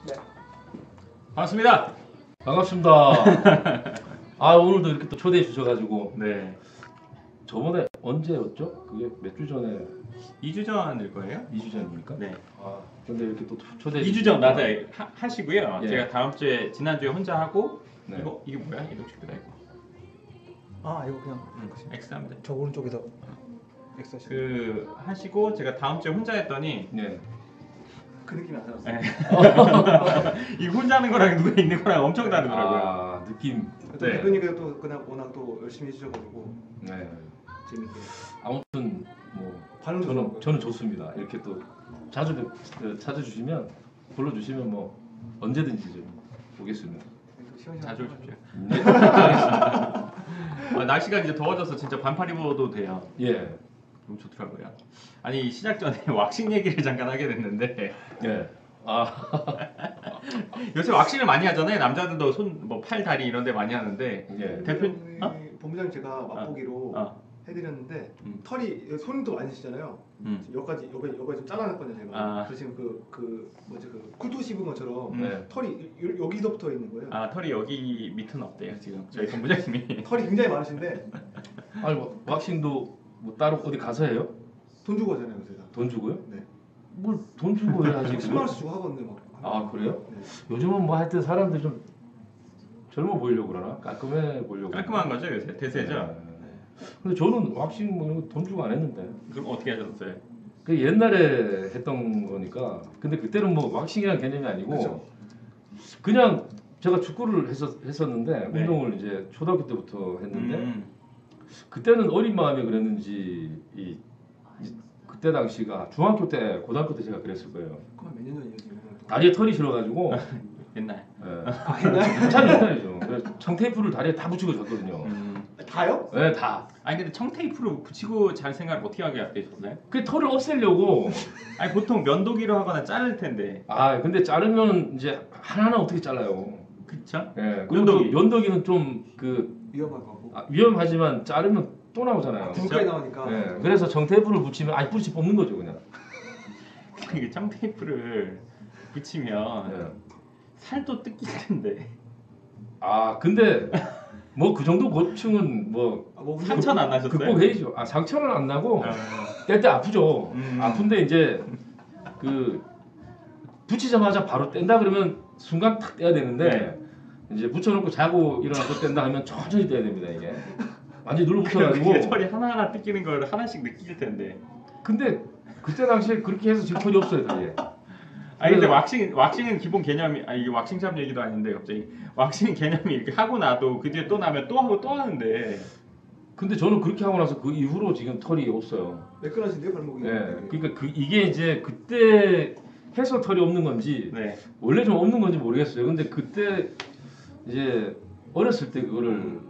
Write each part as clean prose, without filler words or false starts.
네. 반갑습니다. 반갑습니다. 아 오늘도 이렇게 또 초대해 주셔가지고 네. 저번에 언제였죠? 그게 몇 주 전에 2주 전일 거예요? 2주 전입니까? 네. 아 근데 이렇게 또 초대해 2주 전 맞아요. 하시고요. 예. 제가 다음 주에 지난주에 혼자 하고 네. 이게 뭐야? 이동식이다 이거. 아 이거 그냥 X합니다. 저 오른쪽에서 X 하시는 그 하시고 제가 다음 주에 혼자 했더니 네. 그 느낌이 안 나왔어요. 네. 이 혼자 하는 거랑 누가 있는 거랑 엄청 다르더라고요. 아 느낌. 또 네. 대표님께서 또 그냥 워낙 또 열심히 해주셔가지고 네. 재밌게 아무튼 뭐 반응 저는 좋습니다. 이렇게 또 자주 찾아주시면 불러주시면 뭐 언제든지 좀 오겠습니다. 자주 오십시오. 네. 알겠습니다. 날씨가 이제 더워져서 진짜 반팔 입어도 돼요. 예. 너무 좋더라고요. 아니 시작 전에 왁싱 얘기를 잠깐 하게 됐는데 예. 아 요새 왁싱을 많이 하잖아요. 남자들도 손, 뭐 팔, 다리 이런 데 많이 하는데 예. 대표- 본부장님 제가 맛보기로 해드렸는데 털이 손도 많이 쓰잖아요. 여기까지 좀 잘라놨거든요 제가. 그래서 지금 그 뭐지 그 쿨토 씹은 것처럼 네. 털이 여기서부터 있는 거예요. 털이 여기 밑은 없대요 지금 저희 본부장님이. 털이 굉장히 많으신데 아니 뭐, 왁싱도 뭐 따로 어디 가서 해요? 돈 주고 하잖아요 제가. 돈 주고요? 네. 뭘 돈 주고 해야지 10만 원씩 주고 하거든요. 막. 아 그래요? 네. 요즘은 뭐 하여튼 사람들이 좀 젊어 보이려고 그러나? 깔끔해 보이려고 깔끔한 거죠 요새 대세죠. 네. 근데 저는 왁싱 뭐 이런 거 돈 주고 안 했는데 그럼 어떻게 하셨어요? 그 옛날에 했던 거니까 근데 그때는 뭐 왁싱이라는 개념이 아니고 그렇죠. 그냥 제가 축구를 했었는데 네. 운동을 이제 초등학교 때부터 했는데 그때는 어린 마음에 그랬는지 그때 당시가 중학교 때 고등학교 때 제가 그랬을 거예요. 그건 몇 년 전이에요 지금? 다리에 털이 실어가지고 옛날. 아 옛날? 한참 옛날이죠. 그래서 청테이프를 다리에 다 붙이고 잤거든요. 다요? 네, 다. 아니 근데 청테이프로 붙이고 잘 생각을 어떻게 하게 되셨어요? 그 털을 없애려고. 아니 보통 면도기로 하거나 자를 텐데. 아, 근데 자르면 이제 하나하나 어떻게 잘라요? 그쵸? 예. 그리고 또 면도기는 좀 위험한 거고. 위험하지만 자르면 또 나오잖아요. 물까지 나오니까. 예. 그래서 청테이프를 붙이면 아니 뿌리치 뽑는 거죠 그냥. 이게 청테이프를 붙이면 예. 살도 뜯길 텐데. 아, 근데 뭐 그 정도 고충은 뭐 상처는 안 나셨어요? 극복해야죠. 아, 상처는 안 나고 아, 뗄 때 아프죠. 아픈데 이제 그 붙이자마자 바로 뗀다 그러면 순간 탁 떼야 되는데 이제 붙여놓고 자고 일어나서 뗀다 하면 천천히 떼야 됩니다 이게. 완전히 눌러붙어가지고. 그게 털이 하나하나 뜯기는 걸 하나씩 느낄 텐데. 근데 그때 당시에 그렇게 해서 지금 털이 없어요 다리에. 아니 근데 왁싱은 기본 개념이 이게 왁싱샵 얘기도 아닌데 갑자기 왁싱 개념이 이렇게 하고 나도 그 뒤에 또 나면 또 하고 또 하는데. 근데 저는 그렇게 하고 나서 그 이후로 지금 털이 없어요. 매끈하신데요 발목이? 네. 그러니까 이게 이제 그때 해서 털이 없는 건지 원래 좀 없는 건지 모르겠어요. 근데 그때 이제 어렸을 때 그거를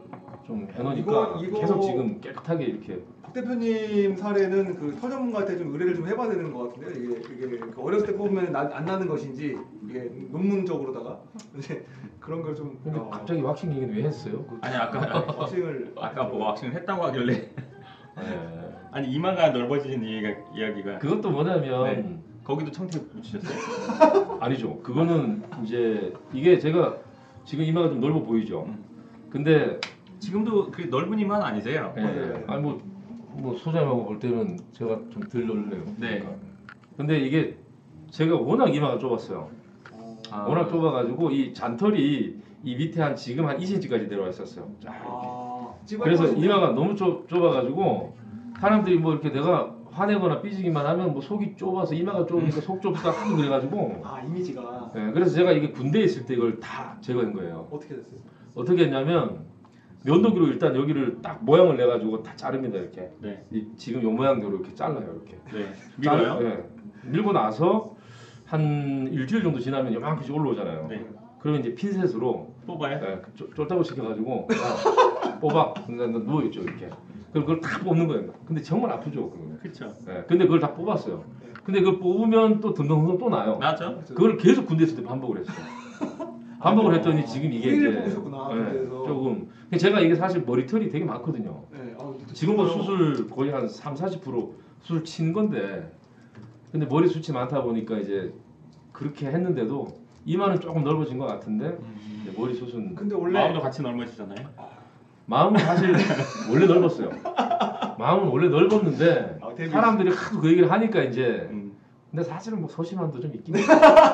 좀 해놓으니까 이거 계속 지금 깨끗하게 이렇게. 박 대표님 사례는 그 털 전문가한테 좀 의뢰를 좀 해봐야 되는 것 같은데요. 이게 그 어렸을 때 뽑으면 안 나는 것인지 이게 논문적으로다가 이제 그런 걸 좀. 근데 갑자기 왁싱 얘기는 왜 했어요? 아니 아까 아까 뭐 왁싱을 했다고 하길래. 네. 아니 이마가 넓어지는 이야기가. 그것도 뭐냐면 거기도 청테이프 붙이셨어요? 아니죠. 그거는 이제 이게 제가 지금 이마가 좀 넓어 보이죠. 근데 지금도 그 넓은 이마는 아니세요? 네. 아니 뭐 소장님하고 볼 때는 제가 좀 덜 넓네요. 네. 그러니까. 근데 이게 제가 워낙 이마가 좁았어요. 워낙 좁아가지고 이 잔털이 이 밑에 지금 한 2cm까지 내려와 있었어요. 그래서 이마가 너무 좁아가지고 사람들이 뭐 이렇게 내가 화내거나 삐지기만 하면 뭐 속이 좁아서 이마가 좁으니까 속 좁다 하고 그래가지고. 이미지가. 네, 그래서 제가 이게 군대에 있을 때 이걸 다 제거한 거예요. 어떻게 됐어요? 어떻게 했냐면 면도기로 일단 여기를 딱 모양을 내 가지고 다 자릅니다 이렇게. 지금 요 모양대로 이렇게 잘라요 이렇게. 밀어요? 네. 밀고 나서 한 일주일 정도 지나면 요만큼씩 올라오잖아요. 그러면 이제 핀셋으로 뽑아요? 네, 쫄따구 시켜가지고 뽑아. 근데 누워 있죠 이렇게. 그럼 그걸 다 뽑는 거예요. 근데 정말 아프죠 그거. 그렇죠. 네, 근데 그걸 다 뽑았어요. 근데 그걸 뽑으면 또 듬성듬성 또 나요. 나죠. 그걸 계속 군대 있을 때 반복을 했어요. 반복을 했더니 지금 이게 이제 조금 제가 이게 사실 머리털이 되게 많거든요. 지금도 수술 거의 한 30-40% 수술 친 건데 근데 머리 숱이 많다 보니까 이제 그렇게 했는데도 이마는 조금 넓어진 것 같은데 머리숱은 근데 원래 마음도 같이 넓어지잖아요. 마음은 사실 원래 넓었어요. 마음은 원래 넓었는데 사람들이 하도 그 얘기를 하니까 이제 근데 사실은 뭐 소심함도 좀 있긴 해요.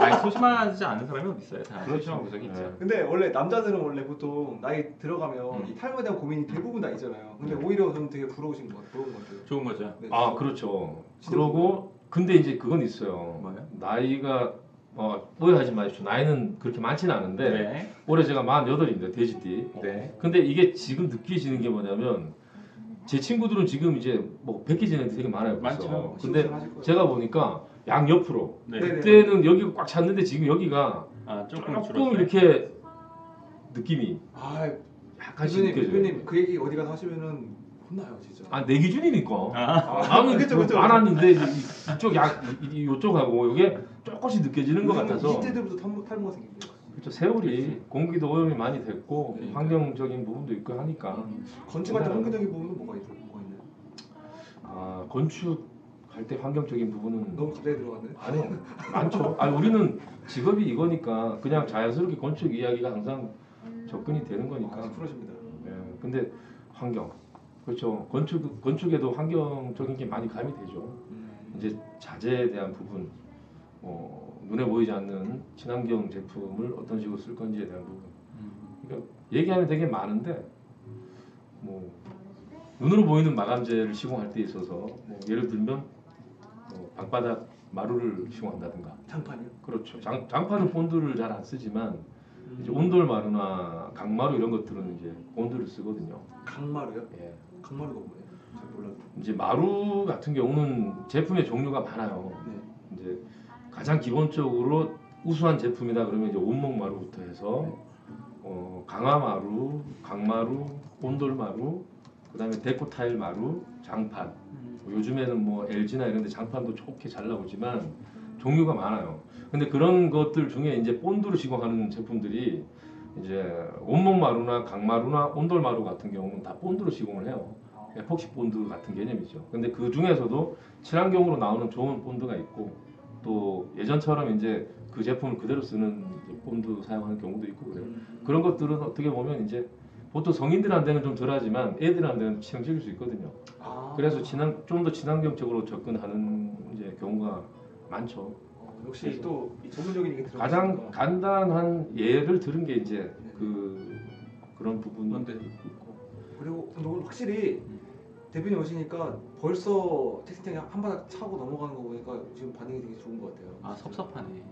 아니 소심하지 않은 사람이 어디 있어요? 다 그렇죠. 소심한 구석이 있죠. 네. 근데 원래 남자들은 원래 보통 나이 들어가면 이 탈모에 대한 고민이 대부분 다 있잖아요. 근데 오히려 저는 되게 부러운 것 같아요. 좋은 거죠. 네, 아 그렇죠. 그러고 근데 이제 그건 있어요. 뭐요? 나이가 오해하지 마십시오. 나이는 그렇게 많지는 않은데 네. 올해 제가 48인데 돼지띠. 네. 근데 이게 지금 느껴지는 게 뭐냐면 제 친구들은 지금 이제 뭐 100개 지는 애들 되게 많아요. 벌써. 많죠. 근데 제가 보니까 양 옆으로 네. 그때는 여기가 꽉 찼는데 지금 여기가 조금 조금 이렇게 느낌이 약간씩 느껴져요. 대표님 그 얘기 어디 가서 하시면은 혼나요 진짜. 내 기준이니까. 나는 그쵸. 많았는데 이쪽 이쪽하고 이게 조금씩 느껴지는 것 같아서. 20대들부터 탈모가 생긴대요. 그렇죠. 세월이 공기도 오염이 많이 됐고 네. 환경적인 부분도 있고 하니까. 건축할 때 환경적인 부분은 뭐가 있나요? 건축할 때 환경적인 부분은 너무 갑자기 들어갔네. 아니요 많죠. 우리는 직업이 이거니까 그냥 자연스럽게 건축 이야기가 항상 접근이 되는 거니까. 프로십니다. 예, 근데 환경 그렇죠. 건축에도 환경적인 게 많이 가미되죠. 이제 자재에 대한 부분, 눈에 보이지 않는 친환경 제품을 어떤 식으로 쓸 건지에 대한 부분. 그러니까 얘기하면 되게 많은데 뭐 눈으로 보이는 마감재를 시공할 때 있어서 뭐 예를 들면 방바닥 마루를 시공한다든가. 장판이요? 그렇죠. 장판은 본드를 잘 안 쓰지만 이제 온돌 마루나 강마루 이런 것들은 이제 본드를 쓰거든요. 강마루요? 예. 강마루가 뭐예요? 잘 몰라요. 이제 마루 같은 경우는 제품의 종류가 많아요. 네. 이제 가장 기본적으로 우수한 제품이다 그러면 이제 온목 마루부터 해서 강화 마루, 강마루, 온돌 마루, 그다음에 데코 타일 마루, 장판. 요즘에는 뭐 LG나 이런 데 장판도 좋게 잘 나오지만 종류가 많아요. 근데 그런 것들 중에 이제 본드로 시공하는 제품들이 이제 온목 마루나 강마루나 온돌 마루 같은 경우는 다 본드로 시공을 해요. 에폭시 본드 같은 개념이죠. 근데 그 중에서도 친환경으로 나오는 좋은 본드가 있고 또 예전처럼 이제 그 제품을 그대로 쓰는 이제 본드 사용하는 경우도 있고 그래요. 그런 것들은 어떻게 보면 이제 보통 성인들한테는 좀 덜하지만 애들한테는 친환경일 수 있거든요. 그래서 좀 더 친환경적으로 접근하는 이제 경우가 많죠. 역시 또 이 전문적인 얘기 들어. 가장 간단한 예를 들은 게 이제 그런 부분인데 그리고 오늘 확실히 대표님 오시니까 벌써 채팅창에 한 바닥 차고 넘어가는 거 보니까 지금 반응이 되게 좋은 것 같아요. 섭섭하네.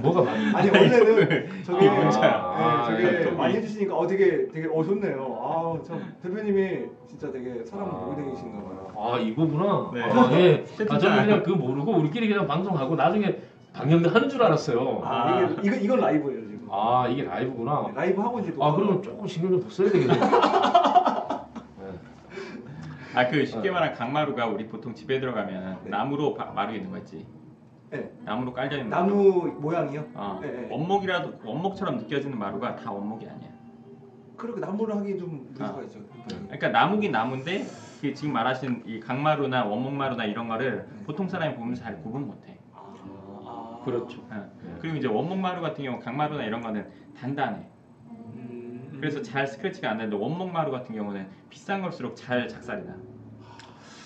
뭐가 많이? 아니 원래는 저게 문자야. 저게 많이 해주시니까 되게 좋네요. 참 대표님이 진짜 되게 사람 모이되신가 봐요. 이거구나. 네. 예. 저는 그냥 그거 모르고 우리끼리 그냥 방송하고 나중에 방영도 하는 줄 알았어요. 이건 라이브예요 지금. 이게 라이브구나. 네, 라이브 하고 이제 그러면 조금 신경 좀 더 써야 되겠네. 쉽게 말하면 강마루가 우리 보통 집에 들어가면 나무로 마루 있는 거 있지. 네. 나무로 깔려 있는 나무 모양이요? 네. 원목이라도 느껴지는 마루가 다 원목이 아니야. 그렇게 나무를 하기 좀 문제가 있죠. 그러니까 나무긴 나무인데 지금 말하신 이 강마루나 원목마루나 이런 거를 보통 사람이 보면 잘 구분 못해. 그렇죠. 그리고 이제 원목마루 같은 경우 강마루나 이런 거는 단단해. 그래서 잘 스크래치가 안 되는데 원목마루 같은 경우는 비싼 걸수록 잘 작살이 나.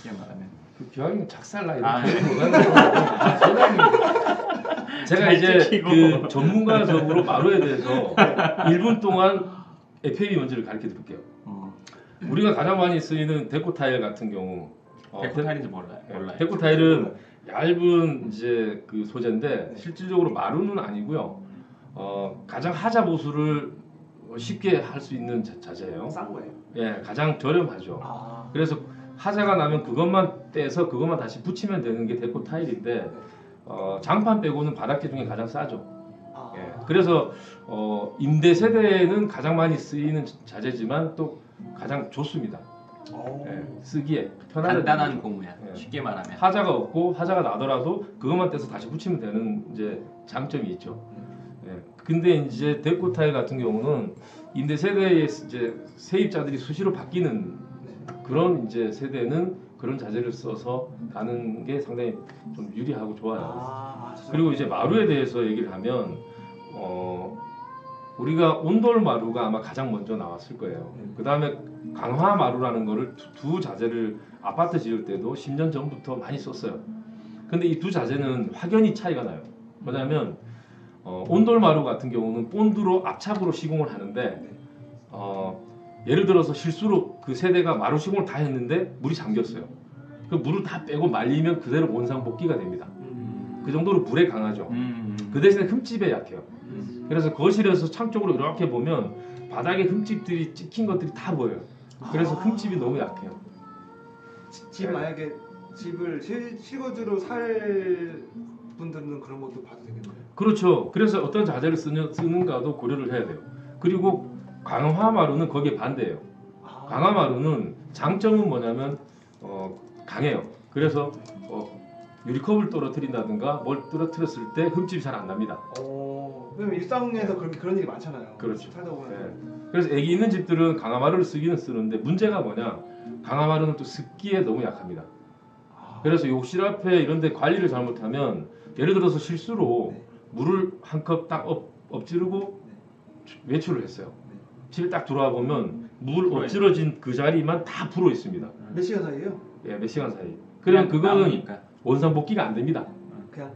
그냥 말하면. 기왕이면 작살나 이런 제가 이제 그 전문가적으로 마루에 대해서 1분 동안 FAB 먼지를 가르쳐 드릴게요. 우리가 가장 많이 쓰이는 데코 타일 같은 경우 데코 타일인지 몰라요. 데코 타일은 얇은 이제 그 소재인데 실질적으로 마루는 아니고요. 가장 하자 보수를 쉽게 할 수 있는 자재예요. 싼 거예요? 예, 가장 저렴하죠. 그래서 하자가 나면 그것만 떼서 그것만 다시 붙이면 되는 게 데코 타일인데 장판 빼고는 바닥재 중에 가장 싸죠. 예, 그래서 임대 세대는 가장 많이 쓰이는 자재지만 또 가장 좋습니다. 예, 쓰기에 간단한 고무야. 쉽게 말하면 하자가 없고 하자가 나더라도 그것만 떼서 다시 붙이면 되는 이제 장점이 있죠. 예, 근데 이제 데코 타일 같은 경우는 임대 세대의 이제 세입자들이 수시로 바뀌는 그런 이제 세대는 그런 자재를 써서 가는 게 상당히 좀 유리하고 좋아요. 그리고 이제 마루에 대해서 얘기를 하면 우리가 온돌 마루가 아마 가장 먼저 나왔을 거예요. 그 다음에 강화 마루라는 거를 두 자재를 아파트 지을 때도 10년 전부터 많이 썼어요. 근데 이 두 자재는 확연히 차이가 나요. 뭐냐면 온돌 마루 같은 경우는 본드로 압착으로 시공을 하는데 예를 들어서 실수로 그 세대가 마루 시공을 다 했는데 물이 잠겼어요. 그 물을 다 빼고 말리면 그대로 원상복귀가 됩니다. 그 정도로 물에 강하죠. 그 대신에 흠집에 약해요. 그래서 거실에서 창 쪽으로 이렇게 보면 바닥에 흠집들이 찍힌 것들이 다 보여요. 그래서 흠집이 너무 약해요. 집 만약에 집을 실거주로 살 분들은 그런 것도 봐도 되겠네요. 그렇죠. 그래서 어떤 자재를 쓰는가도 고려를 해야 돼요. 그리고 강화마루는 거기에 반대예요. 강화마루는 장점은 뭐냐면 강해요. 그래서 유리컵을 떨어뜨린다든가 뭘 떨어뜨렸을 때 흠집이 잘 안 납니다. 왜냐면 일상에서 그런 일이 많잖아요. 그렇죠. 살다 보면. 네. 그래서 애기 있는 집들은 강화마루를 쓰기는 쓰는데 문제가 뭐냐? 강화마루는 또 습기에 너무 약합니다. 그래서 욕실 앞에 이런 데 관리를 잘못하면 예를 들어서 실수로 물을 한 컵 딱 엎지르고 외출을 했어요. 집에 딱 들어와 보면 물 엎질러진 그 자리만 다 불어 있습니다. 몇 시간 사이에요? 예, 몇 시간 사이. 그냥 그거는 원상복귀가 안 됩니다. 그냥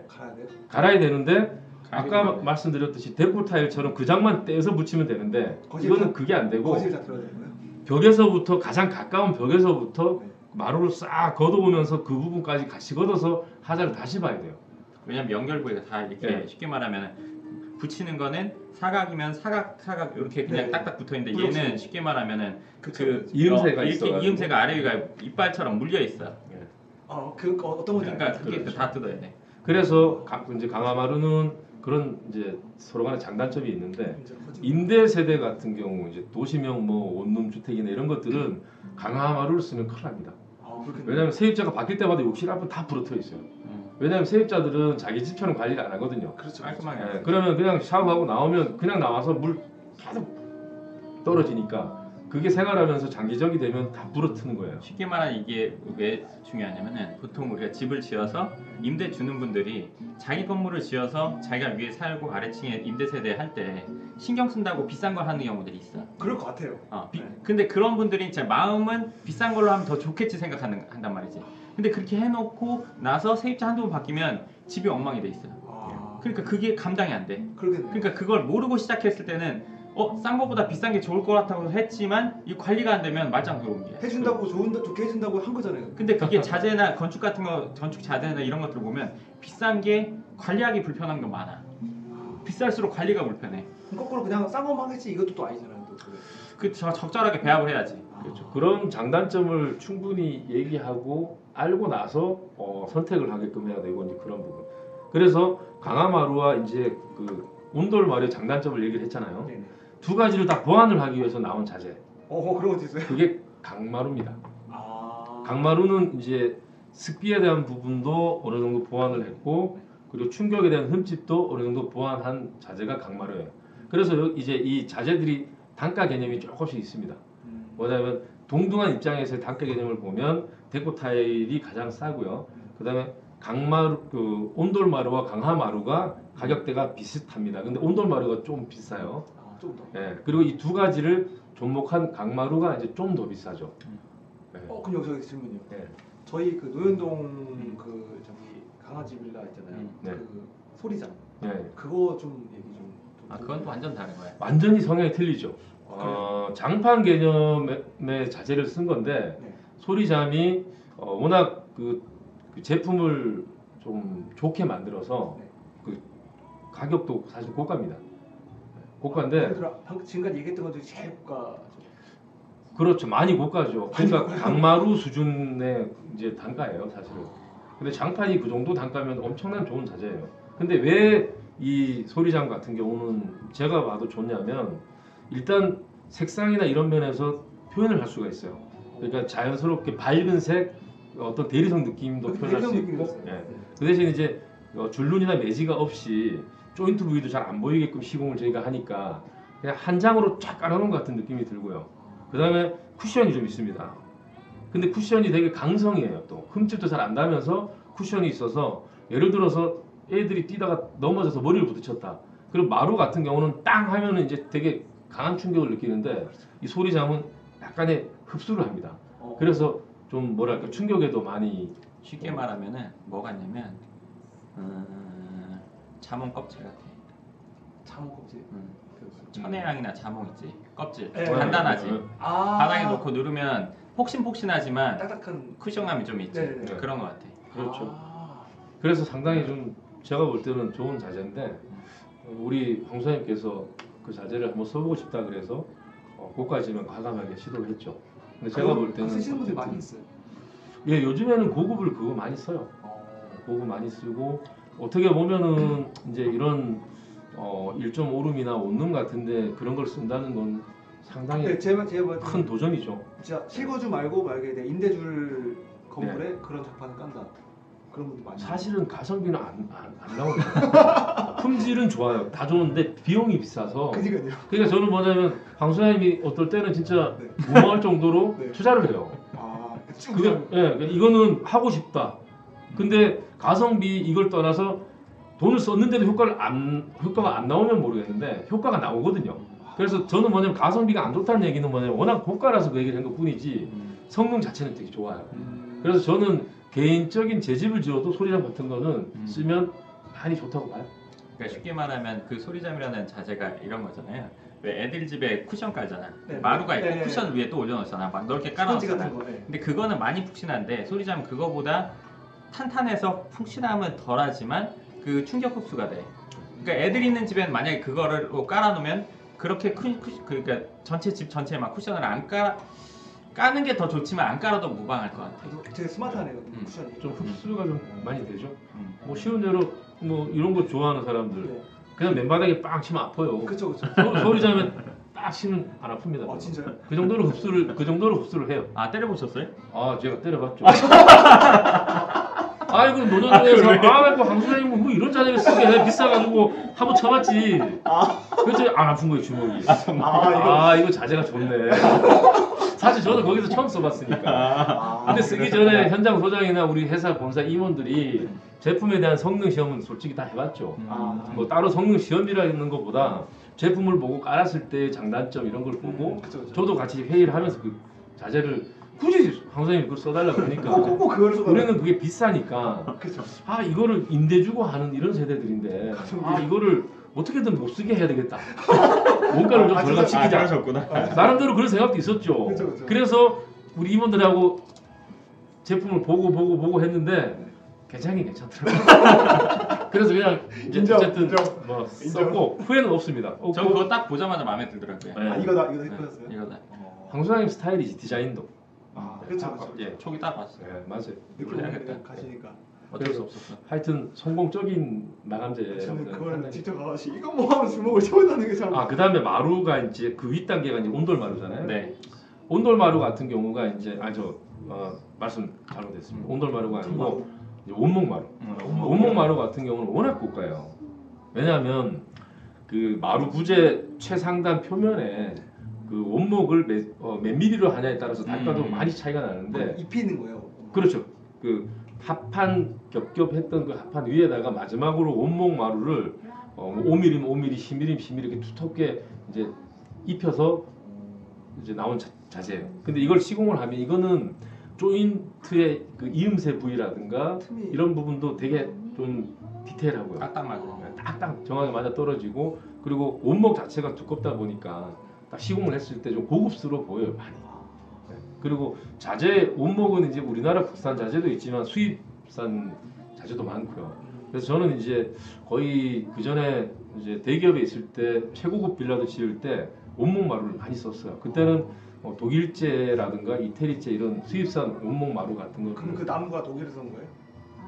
갈아야 돼요? 갈아야 되는데 아까 말씀드렸듯이 데코 타일처럼 그 장만 떼서 붙이면 되는데 이거는 그게 안 되고 거실 다 들어야 되는 거예요? 벽에서부터 가장 가까운 벽에서부터 마루를 싹 걷어오면서 그 부분까지 같이 걷어서 하자를 다시 봐야 돼요. 왜냐면 연결 부위가 다 이렇게 쉽게 말하면 붙이는 거는 사각이면 사각 이렇게 그냥 딱딱 붙어 있는데 얘는 쉽게 말하면은 그 이음새가 이렇게 있어가지고. 이음새가 아래 위가 이빨처럼 물려 있어. 어떤 건지 그러니까 그게 다 뜯어야 돼. 그래서 이제 강화마루는 그런 이제 서로 간에 장단점이 있는데 임대 세대 같은 경우 이제 도시명 뭐 원룸 주택이나 이런 것들은 강화마루를 쓰면 큰일 납니다. 왜냐하면 세입자가 바뀔 때마다 욕실 앞은 다 부러뜨려 있어요. 왜냐하면 세입자들은 자기 집처럼 관리를 안 하거든요. 그렇죠. 깔끔하게. 그러면 그냥 샤워하고 나오면 그냥 나와서 물 계속 떨어지니까 그게 생활하면서 장기적이 되면 다 부러뜨는 거예요. 쉽게 말하면 이게 왜 중요하냐면은 보통 우리가 집을 지어서 임대 주는 분들이 자기 건물을 지어서 자기가 위에 살고 아래층에 임대 세대 할 때 신경 쓴다고 비싼 걸 하는 경우들이 있어. 그럴 것 같아요. 근데 그런 분들이 제 마음은 비싼 걸로 하면 더 좋겠지 한단 말이지. 근데 그렇게 해놓고 나서 세입자 한두 번 바뀌면 집이 엉망이 돼 있어요. 그러니까 그게 감당이 안 돼. 그러니까 그걸 모르고 시작했을 때는 싼 거보다 비싼 게 좋을 것 같다고 했지만 이 관리가 안 되면 말짱 들어오는 게 해준다고 좋게 해준다고 한 거잖아요. 근데 그게 자재나 건축 같은 거 건축 자재나 이런 것들 보면 비싼 게 관리하기 불편한 게 많아. 비쌀수록 관리가 불편해. 그럼 거꾸로 그냥 싼 거만 하겠지 이것도 또 아니잖아요. 그 적절하게 배합을 해야지. 그렇죠. 그런 장단점을 충분히 얘기하고 알고 나서 선택을 하게끔 해야 되고 이제 그런 부분. 그래서 강화마루와 이제 그 온돌마루의 장단점을 얘기를 했잖아요. 네네. 두 가지를 다 보완을 하기 위해서 나온 자재. 그런 것도 있어요? 그게 강마루입니다. 강마루는 이제 습기에 대한 부분도 어느 정도 보완을 했고 그리고 충격에 대한 흠집도 어느 정도 보완한 자재가 강마루예요. 그래서 이제 이 자재들이 단가 개념이 조금씩 있습니다. 뭐냐면 동등한 입장에서의 단가 개념을 보면 데코 타일이 가장 싸고요. 그다음에 강마루, 그 온돌마루와 강화마루가 가격대가 비슷합니다. 근데 온돌마루가 좀 비싸요. 좀 더. 네. 그리고 이 두 가지를 접목한 강마루가 이제 좀 더 비싸죠. 네. 그럼 여기서 질문이요. 네. 저희 그 노현동 그 저기 강아지 빌라 있잖아요. 네. 그 소리장. 네. 그거 좀 얘기 좀. 그건 또 완전 다른 거야. 완전히 성향이 틀리죠. 장판 개념의 자재를 쓴 건데 소리잠이 워낙 그 제품을 좀 좋게 만들어서 그 가격도 사실 고가입니다. 고가인데 지금까지 얘기했던 것 중에 제일 고가. 그렇죠. 많이 고가죠. 그러니까 강마루 수준의 이제 단가예요, 사실은. 근데 장판이 그 정도 단가면 엄청난 좋은 자재예요. 근데 왜 이 소리장 같은 경우는 제가 봐도 좋냐면 일단 색상이나 이런 면에서 표현을 할 수가 있어요. 그러니까 자연스럽게 밝은 색, 어떤 대리석 느낌도 표현할 수 있고, 그 대신 이제 줄눈이나 매지가 없이 조인트 부위도 잘 안 보이게끔 시공을 저희가 하니까 그냥 한 장으로 쫙 깔아놓은 것 같은 느낌이 들고요. 그 다음에 쿠션이 좀 있습니다. 근데 쿠션이 되게 강성이에요. 또 흠집도 잘 안 나면서 쿠션이 있어서 예를 들어서 애들이 뛰다가 넘어져서 머리를 부딪혔다. 그리고 마루 같은 경우는 땅 하면은 이제 되게 강한 충격을 느끼는데 이 소리잠은 약간의 흡수를 합니다. 그래서 좀 뭐랄까 충격에도 많이 쉽게 말하면은 뭐가 있냐면 자몽 껍질 같아. 자몽 껍질. 천혜향이나 자몽 있지. 껍질. 네. 간단하지. 네. 바닥에 놓고 누르면 폭신폭신하지만 딱딱한 쿠션감이 좀 있지. 네. 그런 것 같아. 그렇죠. 그래서 상당히 좀 제가 볼 때는 좋은 자재인데 우리 황소님께서 그 자재를 한번 써보고 싶다 그래서 고가지만 과감하게 시도를 했죠. 근데 제가 볼 때는 쓰시는 분들 많이 있어요. 예, 요즘에는 고급을 그거 많이 써요. 고급 많이 쓰고 어떻게 보면은 이제 이런 1.5룸이나 원룸 같은데 그런 걸 쓴다는 건 상당히 네, 제가 큰 도전이죠. 진짜 실거주 말고 만약에 내 임대줄 건물에 그런 장판을 깐다. 그런 분들 많이. 사실은 가성비는 안 나오죠. 품질은 좋아요. 다 좋은데 비용이 비싸서. 그니까요. 그러니까 저는 뭐냐면 황소님이 어떨 때는 진짜 무모할 정도로 네. 투자를 해요. 그게 이거는 하고 싶다. 근데 가성비 이걸 떠나서 돈을 썼는데도 효과가 안 나오면 모르겠는데 효과가 나오거든요. 그래서 저는 뭐냐면 가성비가 안 좋다는 얘기는 뭐냐면 워낙 고가라서 그 얘기를 한 것뿐이지 성능 자체는 되게 좋아요. 그래서 저는 개인적인 제 집을 지어도 소리잠 같은 거는 쓰면 많이 좋다고 봐요. 그러니까 쉽게 말하면 그 소리잠이라는 자재가 이런 거잖아요. 왜 애들 집에 쿠션 깔잖아. 네. 마루가 있고 네. 쿠션 위에 또 올려놓잖아. 막 넓게 스펀지 깔아놓잖아. 같은 거. 네. 근데 그거는 많이 푹신한데 소리잠은 그거보다 탄탄해서 푹신함은 덜하지만 그 충격 흡수가 돼. 그러니까 애들 있는 집엔 만약에 그거를 깔아놓으면 그렇게 그러니까 전체 집 전체에 막 쿠션을 안 까는 게 더 좋지만 안 깔아도 무방할 것 같아. 되게 스마트하네요. 쿠션이. 좀 흡수가 좀 많이 되죠. 뭐 쉬운 대로 뭐 이런 거 좋아하는 사람들 네. 그냥 맨바닥에 빵 치면 아파요. 그쵸. 소리잠에 딱 치면 안 아픕니다. 진짜요? 그 정도로 흡수를 해요. 아 때려보셨어요? 아 제가 때려봤죠. 아이고 노년동에서 아이고 황소장님 뭐 이런 자재를 쓰게 해 비싸가지고 한번 쳐봤지. 그랬더니 안 아픈 거예요 주먹이. 이거 자재가 좋네. 사실 저는 거기서 처음 써봤으니까. 근데 쓰기 전에 현장 소장이나 우리 회사 본사 임원들이 제품에 대한 성능 시험은 솔직히 다 해봤죠. 뭐 따로 성능 시험이라는 것보다 제품을 보고 깔았을 때 장단점 이런 걸 보고 그쵸. 저도 같이 회의를 하면서 그 자재를 굳이 황소장님 그걸 써달라고 하니까 꼭 그걸 써달라고. 우리는 그게 비싸니까 그쵸. 이거를 임대 주고 하는 이런 세대들인데 이거를 어떻게든 못 쓰게 해야 되겠다. 원가를 좀 절감시키자. 그러셨구나. 나름대로 그런 생각도 있었죠. 그쵸. 그래서 우리 임원들하고 제품을 보고 했는데 괜찮긴 괜찮더라고요. 그래서 그냥 인정, 어쨌든 인정. 뭐 썼고 후회는 없습니다. 저 그거 딱 보자마자 마음에 들더라고요. 네. 이거다 예쁘셨어요? 이거다. 황소장님 스타일이지 디자인도. 그렇죠. 예, 초기 딱 봤어요. 네, 맞아요. 미끄러우니까 가시니까. 어쩔 수 없었어. 하여튼 성공적인 마감재. 저는 그걸 직접 가가지고 이거 뭐 하면 주먹을 쳐본다는 게 참. 그 다음에 마루가 이제 그 윗 단계가 이제 온돌 마루잖아요. 네. 온돌 마루 같은 경우가 이제 말씀 잘못했습니다. 온돌 마루가 아니고 이제 원목 마루. 원목 마루 같은 경우는 워낙 고가예요. 왜냐하면 그 마루 부재 최상단 표면에 그 원목을 몇 미리로 하냐에 따라서 단가도 많이 차이가 나는데 입히는 거예요. 그렇죠. 그 합판 겹겹했던 그 합판 위에다가 마지막으로 원목 마루를 5mm, 5mm, 10mm, 10mm 이렇게 두텁게 이제 입혀서 이제 나온 자재예요. 근데 이걸 시공을 하면 이거는 조인트의 그 이음새 부위라든가 이런 부분도 되게 좀 디테일하고요. 딱딱 맞아요. 딱딱 정확하게 맞아 떨어지고 그리고 원목 자체가 두껍다 보니까 딱 시공을 했을 때 좀 고급스러워 보여요 많이. 그리고 자재 원목은 이제 우리나라 국산 자재도 있지만 수입산 자재도 많고요. 그래서 저는 이제 거의 그 전에 이제 대기업에 있을 때 최고급 빌라도 지을 때 원목 마루를 많이 썼어요. 그때는 독일제라든가 이태리제 이런 수입산 원목 마루 같은 거. 그럼 그 나무가 독일에서 온 거예요?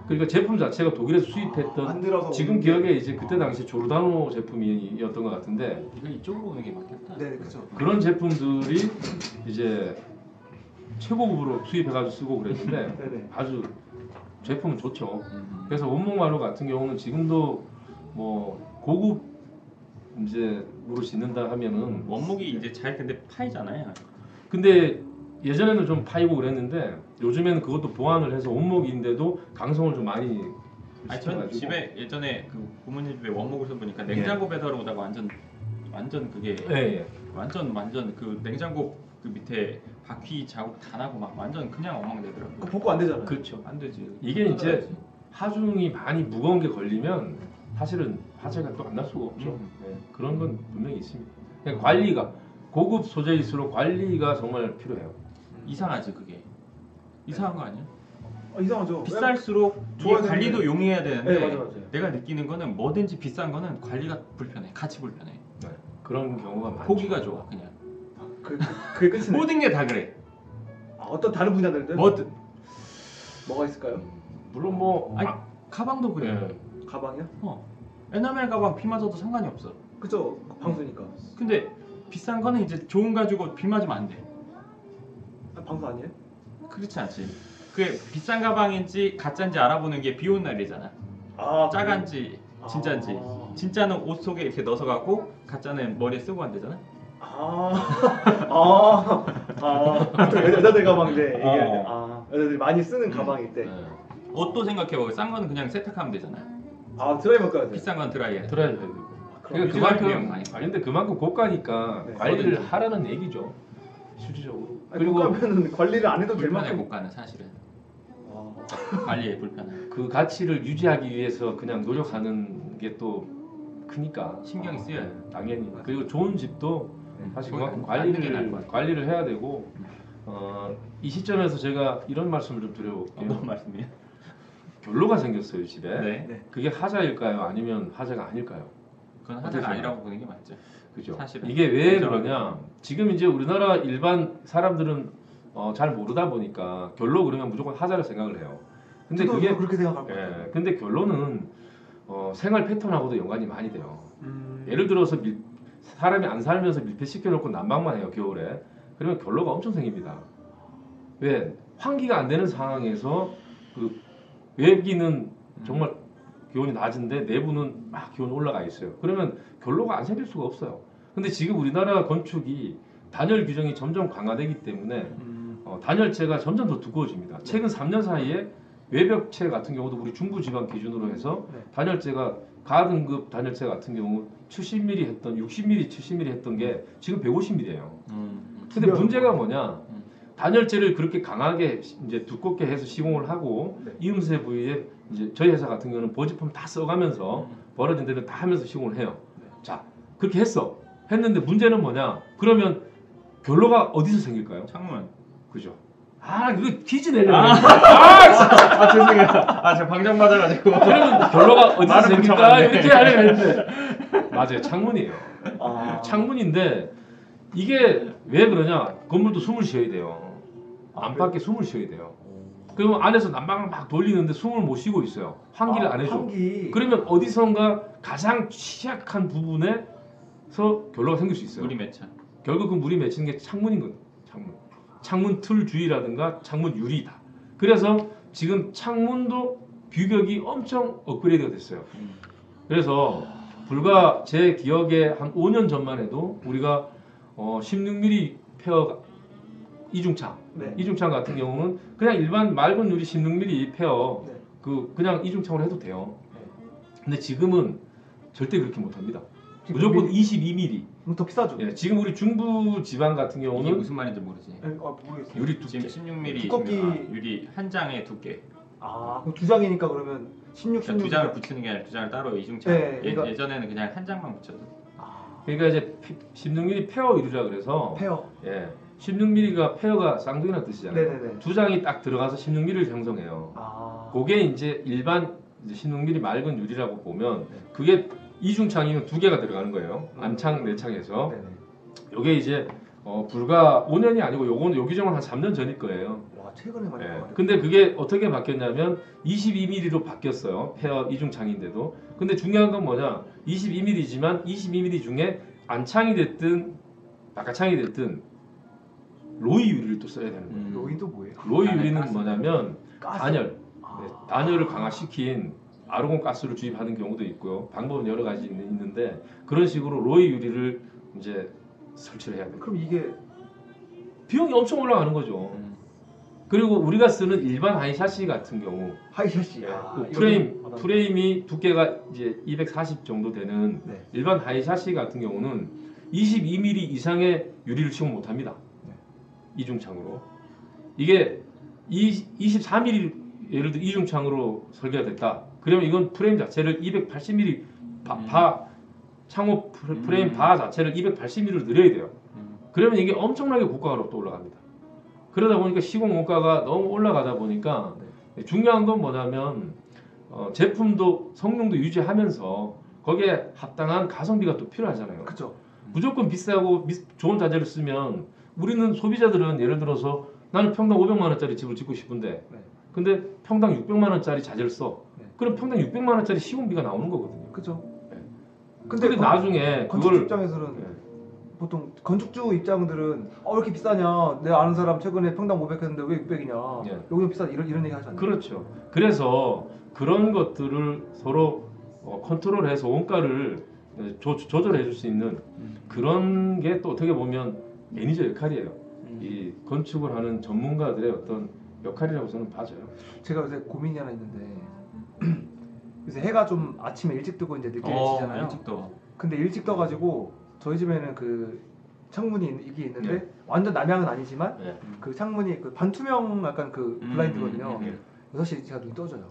그러니까 제품 자체가 독일에서 수입했던 만들어서 지금 기억에 이제 그때 당시 조르다노 제품이었던 것 같은데 이거 이쪽으로 오는 게 맞겠다. 네, 그렇죠. 그런 제품들이 이제 최고급으로 수입해가지고 쓰고 그랬는데 네네. 아주 제품은 좋죠. 그래서 원목 마루 같은 경우는 지금도 뭐 고급 이제 무로 짓는다 하면은 원목이 이제 잘 근데 파이잖아요. 근데 예전에는 좀 파이고 그랬는데 요즘에는 그것도 보완을 해서 원목인데도 강성을 좀 많이 아니 전 집에 예전에 그 부모님 집에 원목을 써보니까 냉장고 배달 오다가 완전 그게 완전 그 냉장고 그 밑에 바퀴 자국 다 나고 막 완전 그냥 엉망되더라고요. 그 복구 안 되잖아요. 그렇죠. 안 되지. 이게 이제 하중이 많이 무거운 게 걸리면 사실은 화재가 또 안 날 수가 없죠. 네, 그런 건 분명히 있습니다. 그냥 관리가 고급 소재일수록 관리가 정말 필요해요. 이상하지 그게. 이상한 거 아니야? 이상하죠. 비쌀수록 이게 관리도 용이해야 되는데 네, 맞아요. 내가 느끼는 거는 뭐든지 비싼 거는 관리가 불편해. 같이 불편해. 네, 그런 경우가 많죠. 보기가 좋아 그냥. 그게 끝이네. 모든 게 다 그래. 어떤 다른 분야들은 뭐가 있을까요? 물론 뭐 아니 가방도 그래. 네. 가방이요? 에나멜 가방 비 맞아도 상관이 없어. 그죠. 방수니까. 근데 비싼 거는 이제 좋은 가지고 비 맞으면 안 돼. 방수 아니에요? 그렇지 않지. 그게 비싼 가방인지 가짜인지 알아보는 게 비 오는 날이잖아. 짜간지 진짜인지. 진짜는 옷 속에 이렇게 넣어서 갖고 가짜는 머리에 쓰고 간대잖아. 여자들 가방 이제 여자들이 많이 쓰는 가방일 때. 옷도 생각해보고 싼 거는 그냥 세탁하면 되잖아. 드라이 바꿔야 돼. 비싼 건 드라이해. 드라이해야 되고. 그러니까 그만큼 근데 그만큼 고가니까 관리를 하라는 얘기죠. 실질적으로. 그리고 고가면은 관리를 안 해도 될 불편해 만큼. 고가는 사실은. 관리에 불편해. 그 가치를 유지하기 위해서 그냥 노력하는 게 또 크니까 신경이 쓰여요. 당연히. 그리고 좋은 집도 사실 그만큼 관리를 해야 되고 이 시점에서 제가 이런 말씀을 좀 드려볼게요. 어떤 말씀이에요? 결로가 생겼어요 집에. 네. 그게 하자일까요? 아니면 하자가 아닐까요? 그건 하자가 아니라고 보는 게 맞죠. 그죠. 사실은. 이게 왜 그러냐? 지금 이제 우리나라 일반 사람들은 잘 모르다 보니까 결로 그러면 무조건 하자를 생각을 해요. 근데 그게 그렇게 생각할 것 같아요. 근데 결로는 생활 패턴하고도 연관이 많이 돼요. 예를 들어서 사람이 안 살면서 밀폐 시켜놓고 난방만 해요 겨울에. 그러면 결로가 엄청 생깁니다. 왜? 환기가 안 되는 상황에서 그 외기는 정말 기온이 낮은데 내부는 막 기온이 올라가 있어요. 그러면 결로가 안 생길 수가 없어요. 근데 지금 우리나라 건축이 단열 규정이 점점 강화되기 때문에 단열재가 점점 더 두꺼워집니다. 최근 3년 사이에 외벽체 같은 경우도 우리 중부지방 기준으로 해서 단열재가 가등급 단열재 같은 경우 70mm 했던 60mm, 70mm 했던 게 지금 150mm예요. 근데 문제가 뭐냐? 단열재를 그렇게 강하게 이제 두껍게 해서 시공을 하고 이음새 부위에 이제 저희 회사 같은 경우는 버지품 다 써가면서 벌어진 데는 다 하면서 시공을 해요. 자, 그렇게 했는데 문제는 뭐냐? 그러면 결로가 어디서 생길까요? 창문. 그죠? 그거 퀴즈 내려고. 죄송해요. 제가 방정 맞아가지고. 그러면 결로가 어디서 생길까? 이렇게 하려고 했는데 맞아요. 창문이에요. 창문인데 이게 왜 그러냐? 건물도 숨을 쉬어야 돼요. 안팎에 숨을 쉬어야 돼요. 그러면 안에서 난방을 막 돌리는데 숨을 못 쉬고 있어요. 환기를 안 해줘. 그러면 어디선가 가장 취약한 부분에서 결로가 생길 수 있어요. 물이 맺혀. 결국 그 물이 맺히는 게 창문인 거예요. 창문 틀 주위라든가 창문 유리다. 그래서 지금 창문도 규격이 엄청 업그레이드가 됐어요. 그래서 불과 제 기억에 한 5년 전만 해도 우리가 16mm 페어 이중창 이중창 같은 경우는 그냥 일반 맑은 유리 16mm 페어 그냥 이중창으로 해도 돼요. 근데 지금은 절대 그렇게 못합니다. 무조건 22mm. 더 비싸죠. 지금 우리 중부 지방 같은 경우는 이게 무슨 말인지 모르지. 모르겠어요. 유리 두께. 지금 16mm 두껍기 유리 한 장의 두께. 그럼 두 장이니까 그러면 16, 16. 두 장을 붙이는 게 아니라 두 장을 따로 이중창. 그러니까 예전에는 그냥 한 장만 붙여도. 그러니까 이제 16mm 페어 유리라 그래서. 페어. 16mm가 페어가 쌍둥이라는 뜻이잖아요. 네네네. 두 장이 딱 들어가서 16mm를 형성해요. 그게 이제 일반 16mm 맑은 유리라고 보면 그게 이중창이면 두 개가 들어가는 거예요. 안창, 내창에서. 요게 이제 불과 5년이 아니고 요 규정은 한 3년 전일 거예요. 와, 최근에 많이 바뀌었네. 근데 그게 어떻게 바뀌었냐면 22mm로 바뀌었어요. 페어 이중창인데도. 근데 중요한 건 뭐냐? 22mm지만 22mm 중에 안창이 됐든 바깥창이 됐든 로이 유리를 또 써야 되는 거예요. 로이도 뭐예요? 로이 유리는 뭐냐면 단열. 단열을 강화시킨 아르곤 가스를 주입하는 경우도 있고요. 방법은 여러 가지 있는데 그런 식으로 로이 유리를 이제 설치를 해야 돼요. 그럼 이게 비용이 엄청 올라가는 거죠. 그리고 우리가 쓰는 일반 하이 샤시 같은 경우 하이 샤시 그 프레임이 두께가 이제 240 정도 되는 일반 하이 샤시 같은 경우는 22mm 이상의 유리를 치고 못합니다. 이중창으로. 이게 24mm 예를 들어 이중창으로 설계가 됐다. 그러면 이건 프레임 자체를 280mm 창호 프레임 바 자체를 280mm로 늘려야 돼요. 그러면 이게 엄청나게 고가로 또 올라갑니다. 그러다 보니까 시공 원가가 너무 올라가다 보니까 중요한 건 뭐냐면 제품도 성능도 유지하면서 거기에 합당한 가성비가 또 필요하잖아요. 그렇죠. 무조건 비싸고 좋은 자재를 쓰면 우리는 소비자들은 예를 들어서 나는 평당 500만 원짜리 집을 짓고 싶은데 근데 평당 600만 원짜리 자재를 써. 그럼 평당 600만 원짜리 시공비가 나오는 거거든요. 그렇죠. 근데 나중에 건축주 그걸 입장에서는 보통 건축주 입장들은 왜 이렇게 비싸냐? 내가 아는 사람 최근에 평당 500 했는데 왜 600이냐? 여기는 비싸 이런 얘기 하잖아요. 그렇죠. 그래서 그런 것들을 서로 컨트롤해서 원가를 조절해 줄 수 있는 그런 게 또 어떻게 보면 매니저 역할이에요. 이 건축을 하는 전문가들의 어떤 역할이라고 저는 봐져요. 제가 요새 고민이 하나 있는데 요새 해가 좀 아침에 일찍 뜨고 이제 늦게 지잖아요. 일찍 떠. 근데 일찍 떠가지고 저희 집에는 그 창문이 이게 있는데 완전 남향은 아니지만 그 창문이 그 반투명 약간 그 블라인드거든요. 6시에 제가 눈이 떠져요.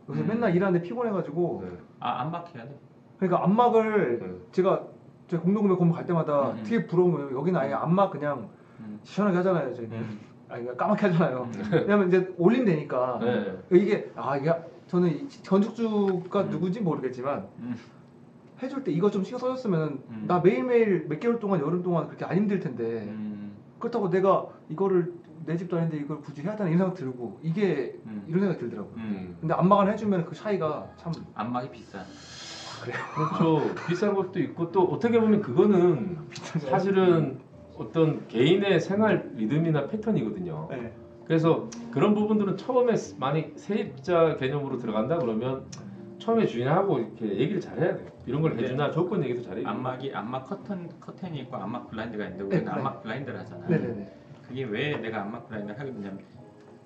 요새 맨날 일하는데 피곤해가지고 안 막혀야 돼. 그러니까 안막을 제가 공동구매 건물 갈 때마다 되게 부러운 거예요. 여기는 아예 안막 그냥 시원하게 하잖아요. 저희는 아니 까맣게 하잖아요. 왜냐면 이제 올리면 되니까 이게 이게 저는 건축주가 누군지 모르겠지만 해줄 때 이거 좀 신경 써줬으면 나 매일매일 몇 개월 동안 여름 동안 그렇게 안 힘들 텐데 그렇다고 내가 이거를 내 집도 아닌데 이걸 굳이 해야 되나 이런 생각 들고 이게 이런 생각이 들더라고요. 근데 안막을 해주면 그 차이가 참 안막이 비싸. 그래요. 그렇죠. 비싼 것도 있고 또 어떻게 보면 그거는 사실은 어떤 개인의 생활 리듬이나 패턴이거든요. 그래서 그런 부분들은 처음에 많이 세입자 개념으로 들어간다 그러면 처음에 주인하고 이렇게 얘기를 잘해야 돼요. 이런 걸 해주나 조건 얘기도 잘해요. 안막 커튼이 있고 안막 블라인드가 있는데 우리는 안막 블라인드를 하잖아요. 그게 왜 내가 안막 블라인드를 하게 되냐면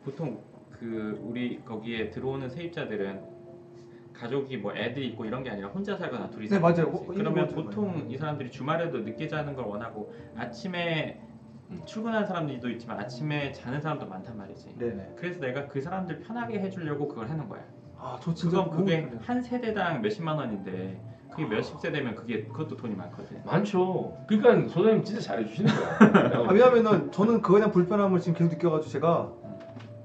보통 그 우리 거기에 들어오는 세입자들은 가족이 뭐 애들이 있고 이런 게 아니라 혼자 살거나 둘이 살거나 맞아요. 그러면 보통 이 사람들이 주말에도 늦게 자는 걸 원하고 아침에 출근하는 사람들도 있지만 아침에 자는 사람도 많단 말이지. 그래서 내가 그 사람들 편하게 해주려고 그걸 하는 거야. 저 진짜 그게 한 세대당 몇십만 원인데 그게 몇십 세대면 그것도 돈이 많거든. 많죠. 그러니까 소장님 진짜 잘해주시는 거야. 왜냐면은 저는 그거에 대한 불편함을 지금 계속 느껴가지고 제가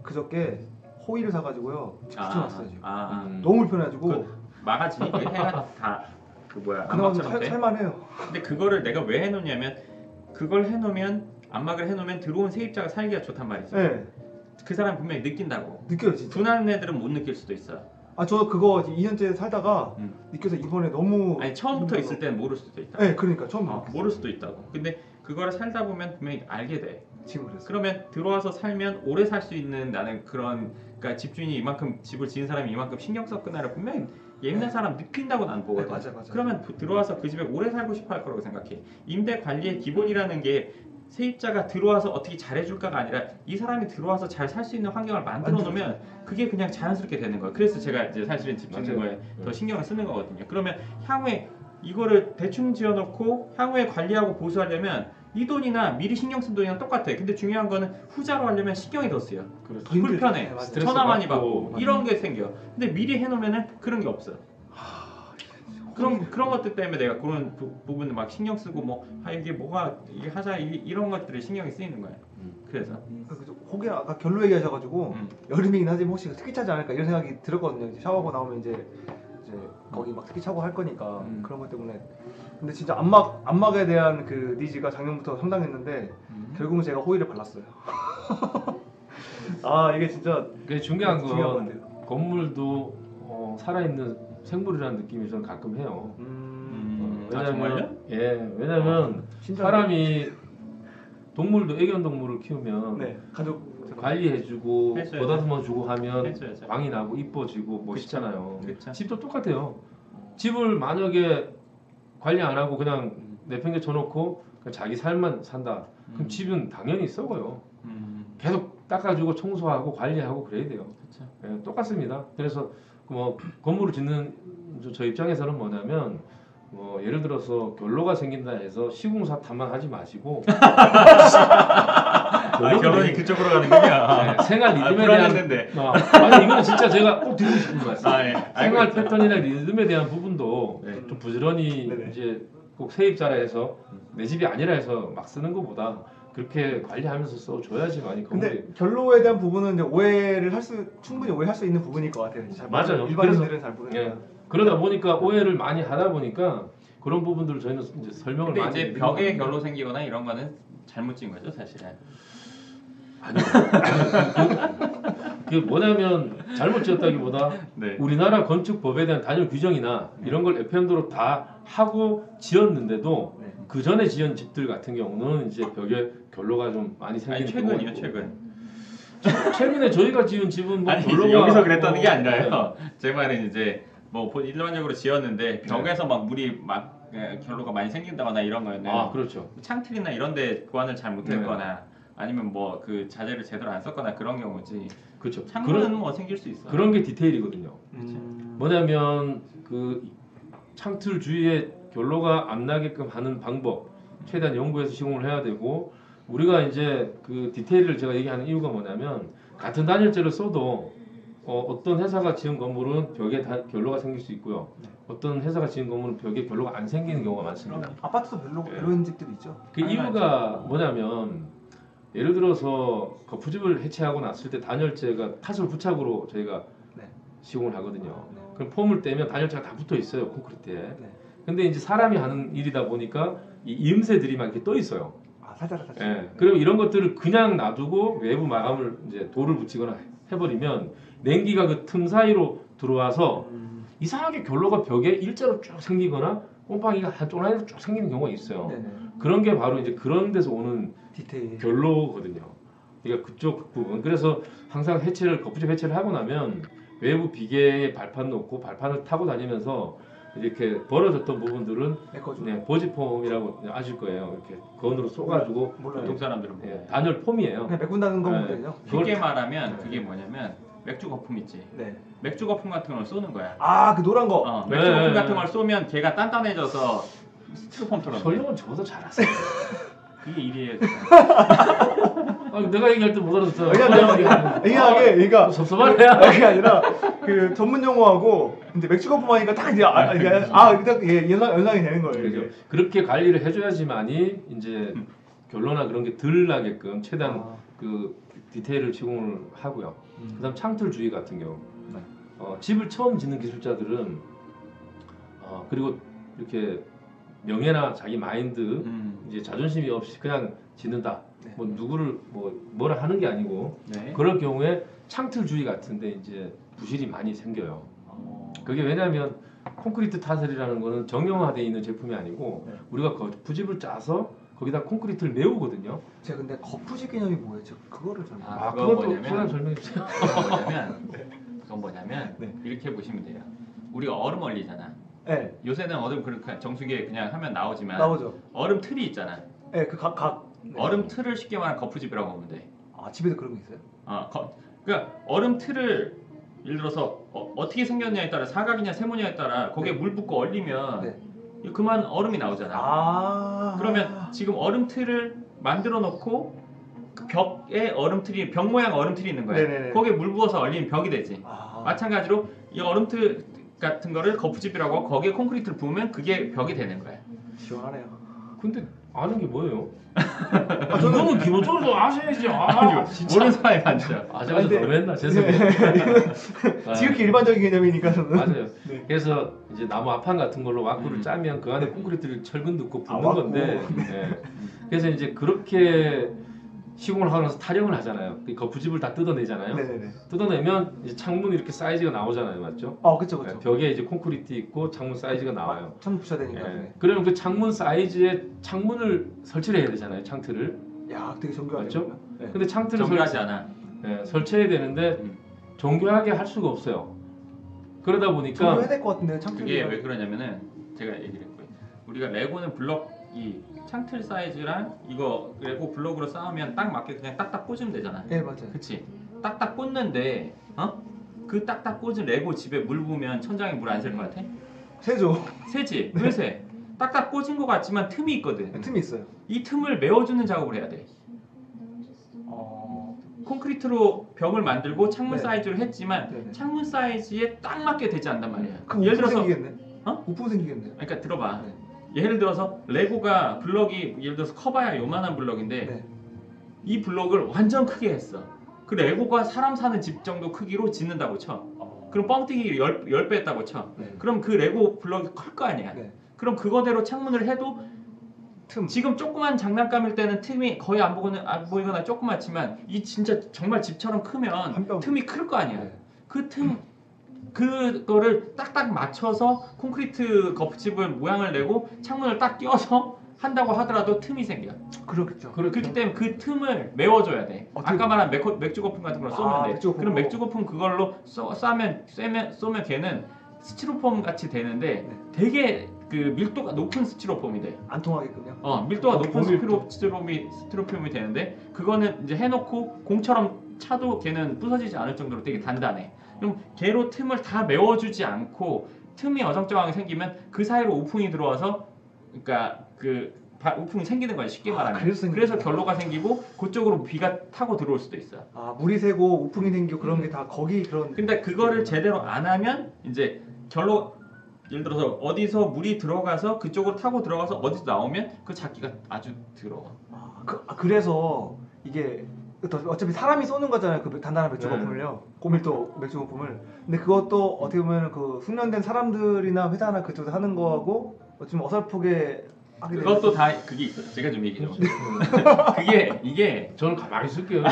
그저께 호일을 사가지고요 붙여놨어요 지금. 너무 불편해가지고 막아지 해가 다 그 뭐야 그나마 좀 살만해요. 근데 그거를 내가 왜 해놓냐면 그걸 해놓으면 안막을 해놓으면 들어온 세입자가 살기가 좋단 말이지. 그 사람 분명히 느낀다고. 느껴요 진짜. 둔한 애들은 못 느낄 수도 있어. 저 그거 2년째 살다가 느껴서 이번에 너무 아니 처음부터 있을 때는 모를 수도 있다. 그러니까 처음 모를 수도 있다고. 근데 그거를 살다 보면 분명히 알게 돼. 지금 그랬어. 그러면 들어와서 살면 오래 살 수 있는 나는 그러니까 집주인이 이만큼 집을 지은 사람이 이만큼 신경 썼구나를 분명히 예민한 사람 느낀다고 난 보거든. 맞아. 그러면 들어와서 그 집에 오래 살고 싶어 할 거라고 생각해. 임대 관리의 기본이라는 게 세입자가 들어와서 어떻게 잘해줄까가 아니라 이 사람이 들어와서 잘 살 수 있는 환경을 만들어 놓으면 그게 그냥 자연스럽게 되는 거예요. 그래서 제가 이제 사실은 집 짓는 거에 더 신경을 쓰는 거거든요. 그러면 향후에 이거를 대충 지어놓고 향후에 관리하고 보수하려면 이 돈이나 미리 신경 쓴 돈이랑 똑같아. 근데 중요한 거는 후자로 하려면 신경이 더 쓰여. 그렇죠. 불편해. 전화 많이 받고 맞아. 이런 게 생겨. 근데 미리 해놓으면은 그런 게 없어. 그런 것들 때문에 내가 그런 부분을 막 신경 쓰고 뭐 이게 뭐가 이게 하자 이런 것들에 신경이 쓰이는 거야. 그래서 혹시 아까 결로 얘기하셔가지고 여름이긴 하지만 혹시 특기 차지 않을까 이런 생각이 들었거든요. 이제 샤워하고 나오면 이제 거기 막 특기 차고 할 거니까 그런 것 때문에. 근데 진짜 안막에 대한 그 니즈가 작년부터 상당했는데 결국은 제가 호일을 발랐어요. 이게 진짜 그게 중요한 건 건물도 살아있는 생물이라는 느낌이 저는 가끔 해요. 정말요? 왜냐면 사람이 동물도 애견동물을 키우면 가족 관리해주고 보다듬어주고 하면 해줘야죠. 광이 나고 이뻐지고 멋있잖아요. 그쵸. 집도 똑같아요. 집을 만약에 관리 안 하고 그냥 내팽개 쳐놓고 자기 삶만 산다. 그럼 집은 당연히 썩어요. 계속 닦아주고 청소하고 관리하고 그래야 돼요. 예, 똑같습니다. 그래서 뭐 건물을 짓는 저 입장에서는 뭐냐면 예를 들어서 결로가 생긴다 해서 시궁사탄만 하지 마시고 결론이 그쪽으로 가는군요. 생활 리듬에 대한 아니 이거는 진짜 제가 꼭 드리고 싶은 말씀. 생활 패턴이나 리듬에 대한 부분도 좀 부지런히 이제 꼭 세입자라 해서 내 집이 아니라 해서 막 쓰는 것보다 그렇게 관리하면서 써줘야지만이. 근데 결로에 대한 부분은 이제 충분히 오해할 수 있는 부분일 것 같아요. 맞아요. 일반인들은 잘 모르니까. 그러다 보니까 오해를 많이 하다 보니까 그런 부분들을 저희는 이제 설명을 근데 많이. 이제 벽에 결로 생기거나 이런 거는 잘못 지은 거죠, 사실은. 아니요. 그 뭐냐면 잘못 지었다기보다 우리나라 건축법에 대한 단열 규정이나 이런 걸 FM도로 다 하고 지었는데도 그 전에 지은 집들 같은 경우는 이제 벽에 결로가 좀 많이 생기는 최근이요, 경우가 최근에 저희가 지은 집은 뭐 결로가 여기서 그랬다는 게 아니라요. 제 말은 이제 뭐 일반적으로 지었는데 벽에서 막 물이 막 결로가 많이 생긴다거나 이런 거였는데 그렇죠. 창틀이나 이런데 보완을 잘 못했거나 아니면 뭐 그 자재를 제대로 안 썼거나 그런 경우지. 그렇죠. 창문은 뭐 생길 수 있어. 그런 게 디테일이거든요. 뭐냐면 그 창틀 주위에 결로가 안 나게끔 하는 방법 최대한 연구해서 시공을 해야 되고, 우리가 이제 그 디테일을 제가 얘기하는 이유가 뭐냐면 같은 단열재를 써도 어떤 회사가 지은 건물은 벽에 결로가 생길 수 있고요. 어떤 회사가 지은 건물은 벽에 결로가 안 생기는 경우가 많습니다. 아파트도 별로인 집들이 있죠. 그 이유가 뭐냐면 예를 들어서 거푸집을 해체하고 났을 때 단열재가 타설 부착으로 저희가 시공을 하거든요. 그럼 폼을 떼면 단열재가 다 붙어 있어요, 콘크리트에. 근데 이제 사람이 하는 일이다 보니까 이 이음새들이 막 이렇게 떠 있어요. 살짝. 그럼 이런 것들을 그냥 놔두고 외부 마감을 이제 돌을 붙이거나 해버리면 냉기가 그 틈 사이로 들어와서 이상하게 결로가 벽에 일자로 쭉 생기거나 꼼팡이가 한 쪼라리로 쭉 생기는 경우가 있어요. 그런 게 바로 이제 그런 데서 오는 디테일 결로거든요. 그러니까 그쪽 부분. 그래서 항상 거푸집 해체를 하고 나면 외부 비계에 발판 놓고 발판을 타고 다니면서 이렇게 벌어졌던 부분들은 보지폼이라고 아실 거예요. 이렇게 건으로 쏘가지고 보통 사람들은 단열 폼이에요. 그냥 메꾼다는 거거든요. 쉽게 말하면 그게 뭐냐면 맥주 거품 있지. 맥주 거품 같은 걸 쏘는 거야. 그 노란 거. 맥주 거품 같은 걸 쏘면 걔가 단단해져서 스티로폼처럼. 설명은 저보다 잘하세요. 그게 일이에요. 내가 얘기할 때 못 알아듣잖아. 이게 그러니까 섭섭하네. 그게 아니라 그 전문 용어하고 이제 맥주 거품하니까 딱 이제 연상이 되는 거예요. 그렇게 관리를 해줘야지만이 이제 결로나 그런 게 덜 나게끔 최대한 그 디테일을 시공을 하고요. 그다음 창틀 주위 같은 경우 집을 처음 짓는 기술자들은 그리고 이렇게 명예나 자기 마인드 이제 자존심이 없이 그냥 짓는다. 뭐 누구를 뭐라 하는 게 아니고 그럴 경우에 창틀 주위 같은데 이제 부실이 많이 생겨요. 그게 왜냐하면 콘크리트 타설이라는 거는 정형화되어 있는 제품이 아니고 우리가 부집을 짜서 거기다 콘크리트를 메우거든요. 제가 근데 거푸집 개념이 뭐예요? 그거를 좀 그것도 설명해 주세요. 그건 뭐냐면 이렇게 보시면 돼요. 우리가 얼음 얼리잖아. 요새는 얼음 그렇게 정수기에 그냥 하면 나오지만 나오죠. 얼음 틀이 있잖아. 그 각 얼음 틀을 쉽게 말하면 거푸집이라고 보면 돼. 집에도 그런 게 있어요? 그러니까 얼음 틀을 예를 들어서 어떻게 생겼냐에 따라 사각이냐 세모냐에 따라 거기에 물 붓고 얼리면 그만 얼음이 나오잖아. 그러면 지금 얼음 틀을 만들어 놓고 그 벽에 얼음 틀이 벽 모양 얼음 틀이 있는 거야. 거기에 물 부어서 얼리면 벽이 되지. 마찬가지로 이 얼음 틀 같은 거를 거푸집이라고 하고 거기에 콘크리트를 부으면 그게 벽이 되는 거야. 시원하네요. 근데 아는 게 뭐예요? 이거는 기본적으로 아셔야지. 진짜 모르는 사람이 많죠. 제가 좀 너무했나 죄송해요. 지극히 일반적인 개념이니까 저는. 맞아요. 그래서 이제 나무 합판 같은 걸로 와꾸를 짜면 그 안에 콘크리트를 철근 넣고 붓는 건데. 그래서 이제 그렇게 시공을 하고 나서 타령을 하잖아요. 거푸집을 다 뜯어내잖아요. 뜯어내면 이제 창문이 이렇게 사이즈가 나오잖아요, 맞죠? 그렇죠. 벽에 이제 콘크리트 있고 창문 사이즈가 나와요. 창문 붙여야 되니까. 그러면 그 창문 사이즈에 창문을 설치를 해야 되잖아요, 창틀을. 되게 정교하게. 맞죠? 근데 창틀을 정교하지 않아. 설치해야 되는데 정교하게 할 수가 없어요. 그러다 보니까 정교해야 될 것 같은데 창틀이. 그게 왜 그러냐면은 제가 얘기를 했고요. 우리가 레고는 블럭 이 창틀 사이즈랑 이거 레고 블록으로 쌓으면 딱 맞게 그냥 딱딱 꽂으면 되잖아. 네 맞아요. 그치? 딱딱 꽂는데 그 딱딱 꽂은 레고 집에 물 부으면 천장에 물 안 셀 것 같아? 세죠. 새지? 왜 새? 딱딱 꽂은 것 같지만 틈이 있거든. 틈이 있어요. 이 틈을 메워주는 작업을 해야 돼. 콘크리트로 벽을 만들고 창문 네. 사이즈로 했지만 네네. 창문 사이즈에 딱 맞게 되지 않단 말이야. 그럼 예를 우풍 들어서 생기겠네. 어? 우풍 생기겠네. 그러니까 들어봐. 네. 예를 들어서 레고가 블럭이 예를 들어서 커봐야 요만한 블럭인데 네. 이 블럭을 완전 크게 했어. 그 레고가 사람 사는 집 정도 크기로 짓는다고 쳐. 그럼 뻥튀기 10배 했다고 쳐. 네. 그럼 그 레고 블럭이 클 거 아니야. 네. 그럼 그거대로 창문을 해도 틈. 지금 조그만 장난감일 때는 틈이 거의 안 보이거나 조그맣지만 이 진짜 정말 집처럼 크면 한 뼘. 틈이 클 거 아니야. 네. 그 틈 그거를 딱딱 맞춰서 콘크리트 거푸집을 모양을 내고 창문을 딱 띄워서 한다고 하더라도 틈이 생겨. 그렇겠죠. 그렇기 때문에 그 틈을 메워줘야 돼. 어떻게- 아까 말한 맥주 거품 같은 걸 쏘면 돼. 맥주 거품. 그럼 맥주 거품 그걸로 쏘면 걔는 스티로폼 같이 되는데 네. 되게 그 밀도가 높은 스티로폼이 돼. 안 통하게끔요. 밀도가 높은 고밀도. 스티로폼이 되는데 그거는 이제 해놓고 공처럼 차도 걔는 부서지지 않을 정도로 되게 단단해. 그럼 걔로 틈을 다 메워주지 않고 틈이 어정쩡하게 생기면 그 사이로 우풍이 들어와서 그러니까 우풍이 생기는 거야 쉽게 말하면. 그래서 결로가 생기고 그쪽으로 비가 타고 들어올 수도 있어. 물이 새고 우풍이 생기고 그런 게 다 거기 그런. 근데 그거를 제대로 안 하면 이제 결로 예를 들어서 어디서 물이 들어가서 그쪽으로 타고 들어가서 어디서 나오면 그 잡기가 아주 더러워. 그래서 이게 어차피 사람이 쏘는 거잖아요. 그 단단한 맥주 네. 거품을요. 고밀도 맥주 거품을. 근데 그것도 어떻게 보면 그 숙련된 사람들이나 회사나 그쪽에서 하는 거하고 좀 어설프게 하게 되는. 그것도 다 그게 있어. 제가 좀 얘기해 줘. 이게 저는 가만히 있을게요.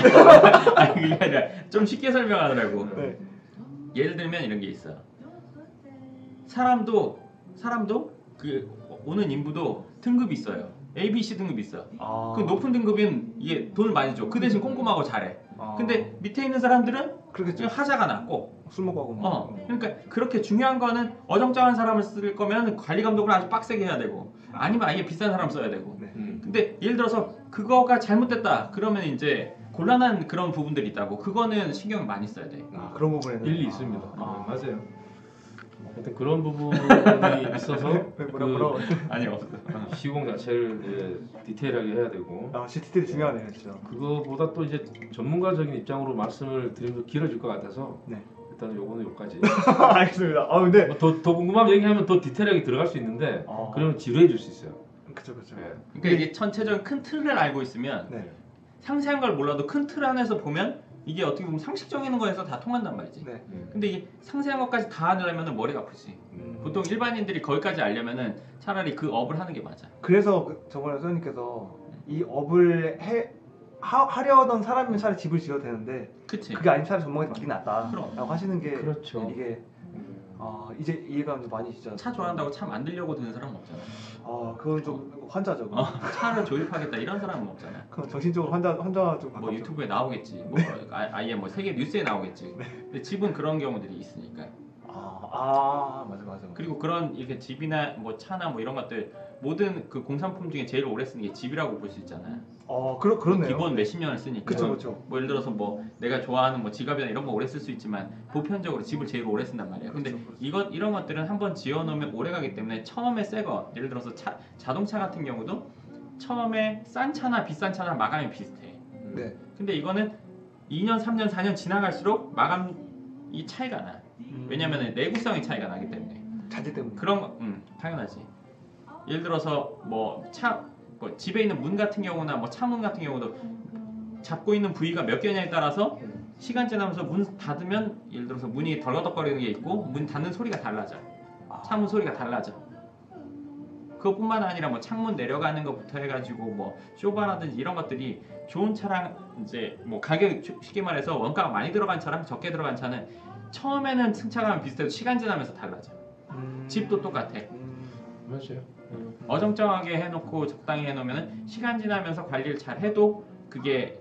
아니 그게 아니라 좀 쉽게 설명하더라고. 네. 예를 들면 이런 게 있어. 사람도 그 오는 인부도 등급이 있어요. A, B, C 등급이 있어. 그 높은 등급인 이게 돈을 많이 줘. 그 대신 꼼꼼하고 잘해. 근데 밑에 있는 사람들은 그렇겠죠. 하자가 낮고. 술 먹고 하고. 그러니까 그렇게 중요한 거는 어정쩡한 사람을 쓸 거면 관리 감독을 아주 빡세게 해야 되고 아니면 아예 비싼 사람 써야 되고. 네. 근데 예를 들어서 그거가 잘못됐다. 그러면 이제 곤란한 그런 부분들이 있다고. 그거는 신경을 많이 써야 돼. 그런 부분에는 일리 있습니다. 맞아요. 하여튼 그런 부분이 있어서 뭐라고? 아니 없어. 시공 자체를 디테일하게 해야 되고 디테일이 중요하네요, 진짜. 그거보다 또 이제 전문가적인 입장으로 말씀을 드리면 좀 길어질 것 같아서 네. 일단 요거는 여기까지. 알겠습니다. 근데 뭐 더 궁금하면 얘기하면 더 디테일하게 들어갈 수 있는데 그러면 지루해 질 수 있어요. 그렇죠. 네. 그러니까 이게 전체적인 큰 틀을 알고 있으면 네. 상세한 걸 몰라도 큰 틀 안에서 보면 이게 어떻게 보면 상식적인 거에서 다 통한단 말이지. 네. 근데 이게 상세한 것까지 다 알려면 머리가 아프지. 보통 일반인들이 거기까지 알려면은 차라리 그 업을 하는 게 맞아. 그래서 저번에 선생님께서 이 업을 하려던 사람이면 차라리 집을 지어도 되는데 그치. 그게 아니면 차라리 전문가한테 맡기는 낫다 그럼. 라고 하시는 게 그렇죠. 이게 이제 이해가 좀 많이 진짜. 차 좋아한다고 차 만들려고 드는 사람은 없잖아. 그건 좀 환자죠. 차를 조립하겠다 이런 사람은 없잖아. 그럼 정신적으로 환자 좀 뭐 유튜브에 나오겠지. 뭐 아예 뭐 세계 뉴스에 나오겠지. 근데 집은 그런 경우들이 있으니까. 맞아. 그리고 그런 이렇게 집이나 뭐 차나 뭐 이런 것들 모든 그 공산품 중에 제일 오래 쓰는 게 집이라고 볼 수 있잖아. 그렇네요. 기본 몇십 년을 쓰니까. 그렇죠. 뭐 예를 들어서 뭐 내가 좋아하는 뭐 지갑이나 이런 거 오래 쓸 수 있지만 보편적으로 집을 제일 오래 쓴단 말이야. 근데 이런 것들은 한번 지어 놓으면 오래 가기 때문에 처음에 새 거, 예를 들어서 자동차 같은 경우도 처음에 싼 차나 비싼 차나 마감이 비슷해. 네. 근데 이거는 2년, 3년, 4년 지나갈수록 마감이 차이가 나. 왜냐면 내구성의 차이가 나기 때문에. 자재 때문에. 그런 거, 당연하지. 예를 들어서 뭐 집에 있는 문 같은 경우나 뭐 창문 같은 경우도 잡고 있는 부위가 몇 개냐에 따라서 시간 지나면서 문 닫으면 예를 들어서 문이 덜거덕거리는 게 있고 문 닫는 소리가 달라져. 창문 소리가 달라져. 그것뿐만 아니라 뭐 창문 내려가는 것부터 해가지고 뭐 쇼바라든지 이런 것들이 좋은 차랑 이제 뭐 가격 쉽게 말해서 원가가 많이 들어간 차랑 적게 들어간 차는 처음에는 승차감은 비슷해도 시간 지나면서 달라져. 집도 똑같아. 맞아요. 어정쩡하게 해놓고 적당히 해놓으면 시간 지나면서 관리를 잘 해도 그게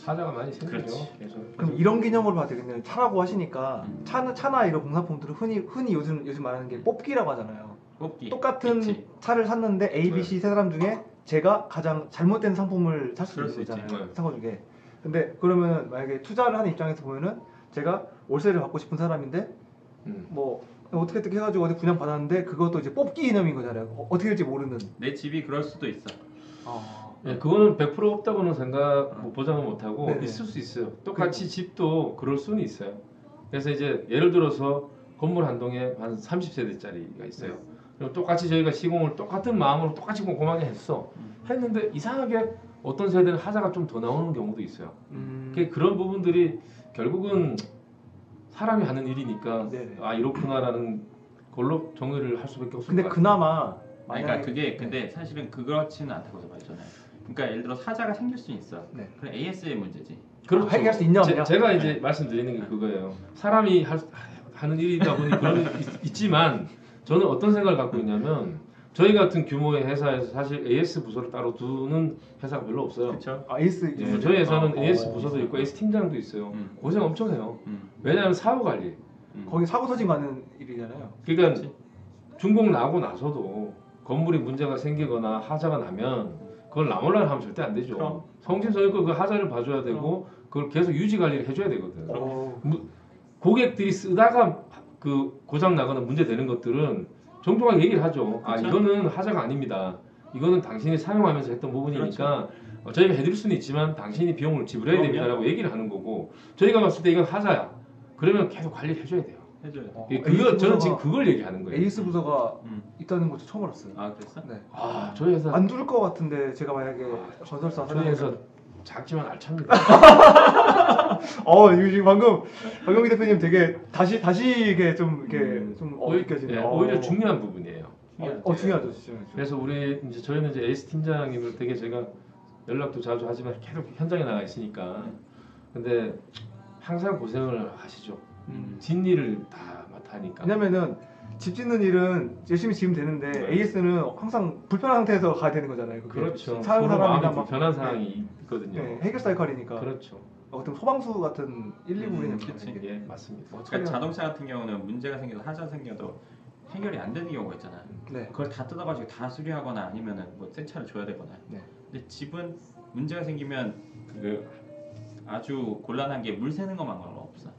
하자가 많이 생기죠. 그렇지. 계속. 그럼 이런 개념으로 봐도 되겠네요. 차라고 하시니까 차나 이런 공산품들은 흔히 요즘 말하는 게 뽑기라고 하잖아요. 뽑기 똑같은 있지. 차를 샀는데 A, B, C 세 사람 중에 제가 가장 잘못된 상품을 살 수도 그럴 수 있잖아요. 있지. 산 거 중에. 근데 그러면 만약에 투자를 하는 입장에서 보면은 제가 월세를 받고 싶은 사람인데 뭐 어떻게 해가지고 어디 분양 받았는데 그것도 이제 뽑기 개념인 거잖아요. 어떻게 될지 모르는. 내 집이 그럴 수도 있어. 예, 그거는 100% 없다고는 뭐 보장은 못하고 네네. 있을 수 있어요. 똑같이 집도 그럴 수는 있어요. 그래서 이제 예를 들어서 건물 한 동에 한 30세대짜리가 있어요. 그럼 똑같이 저희가 시공을 똑같은 마음으로 똑같이 꼼꼼하게 했는데 이상하게 어떤 세대는 하자가 좀 더 나오는 경우도 있어요. 그런 부분들이 결국은 사람이 하는 일이니까 네네. 아 이렇구나라는 걸로 정의를 할 수밖에 없을 근데 것 같아요. 그나마 그러니까 그게 근데 사실은 그렇지는 않다고 말했잖아요. 그러니까 예를 들어 하자가 생길 수 있어. 네. 그럼 AS의 문제지. 그렇죠. 해결할 수 있냐 없냐? 제가 이제 말씀드리는 게 그거예요. 사람이 하는 일이다 보니 그런 있지만 저는 어떤 생각을 갖고 있냐면 저희 같은 규모의 회사에서 사실 AS 부서를 따로 두는 회사가 별로 없어요. 그렇죠. AS 예, 저희 회사는 AS 부서도 있고 AS 팀장도 있어요. 고생 엄청 해요. 왜냐하면 사후 관리. 거기 사고 터진 거 하는 일이잖아요. 그러니까 그렇지. 준공 나고 나서도 건물이 문제가 생기거나 하자가 나면 그걸 나몰라라 하면 절대 안 되죠. 그럼. 성심성의껏 그 하자를 봐줘야 되고 그걸 계속 유지 관리를 해줘야 되거든. 어. 고객들이 쓰다가 그 고장 나거나 문제 되는 것들은 정중하게 얘기를 하죠. 아 그쵸? 이거는 하자가 아닙니다. 이거는 당신이 사용하면서 했던 부분이니까 저희가 해드릴 수는 있지만 당신이 비용을 지불해야 그럼요. 됩니다라고 얘기를 하는 거고 저희가 봤을 때 이건 하자야. 그러면 계속 관리를 해줘야 돼요. 해줘야 돼. 그거 저는 지금 그걸 얘기하는 거예요. AS 부서가 음. 있다는 것도 처음 알았어요. 아 그랬어? 네. 아 저희 회사 안 둘 것 같은데 제가 만약에 건설사 저희 회사 작지만 알찹니다. 이거 지금 방금 박영기 대표님 되게 다시 이게 좀 이렇게 좀 느껴지네요. 예, 오히려 중요한 부분이에요. 중요하죠, 진짜. 그래서 저희는 이제 에이스 팀장님을 되게 제가 연락도 자주 하지만 계속 현장에 나가 있으니까 근데 항상 고생을 하시죠. 뒷일을 다 맡아니까. 왜냐면은 집 짓는 일은 열심히 지으면 되는데 네. AS는 항상 불편한 상태에서 가야 되는 거잖아요. 그게. 그렇죠. 사는 서로 사람이나 마음이 막 불편한 상황이 있거든요. 네, 해결사 역할이니까. 그렇죠. 어떤 소방수 같은 1, 2부리는 그치. 예, 맞습니다. 그러니까 자동차 같은 경우는 문제가 생겨서 하자 생겨도 해결이 안 되는 경우가 있잖아요. 네. 그걸 다 뜯어가지고 다 수리하거나 아니면은 뭐 새 차를 줘야 되거나. 네. 근데 집은 문제가 생기면 그 아주 곤란한 게 물 새는 것만 없어.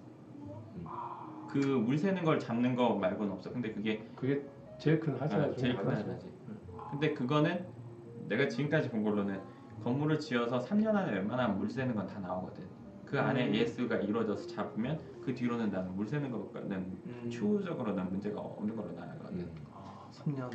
그 물 새는 걸 잡는 거 말고는 없어. 근데 그게 제일 큰 하자죠. 제일 큰 하자지. 근데 그거는 내가 지금까지 본 걸로는 건물을 지어서 3년 안에 웬만하면 물 새는 건 다 나오거든. 그 안에 AS가 이루어져서 잡으면 그 뒤로는 나는 물 새는 거는 추후적으로는 문제가 없는 걸로 나가거든. 3년.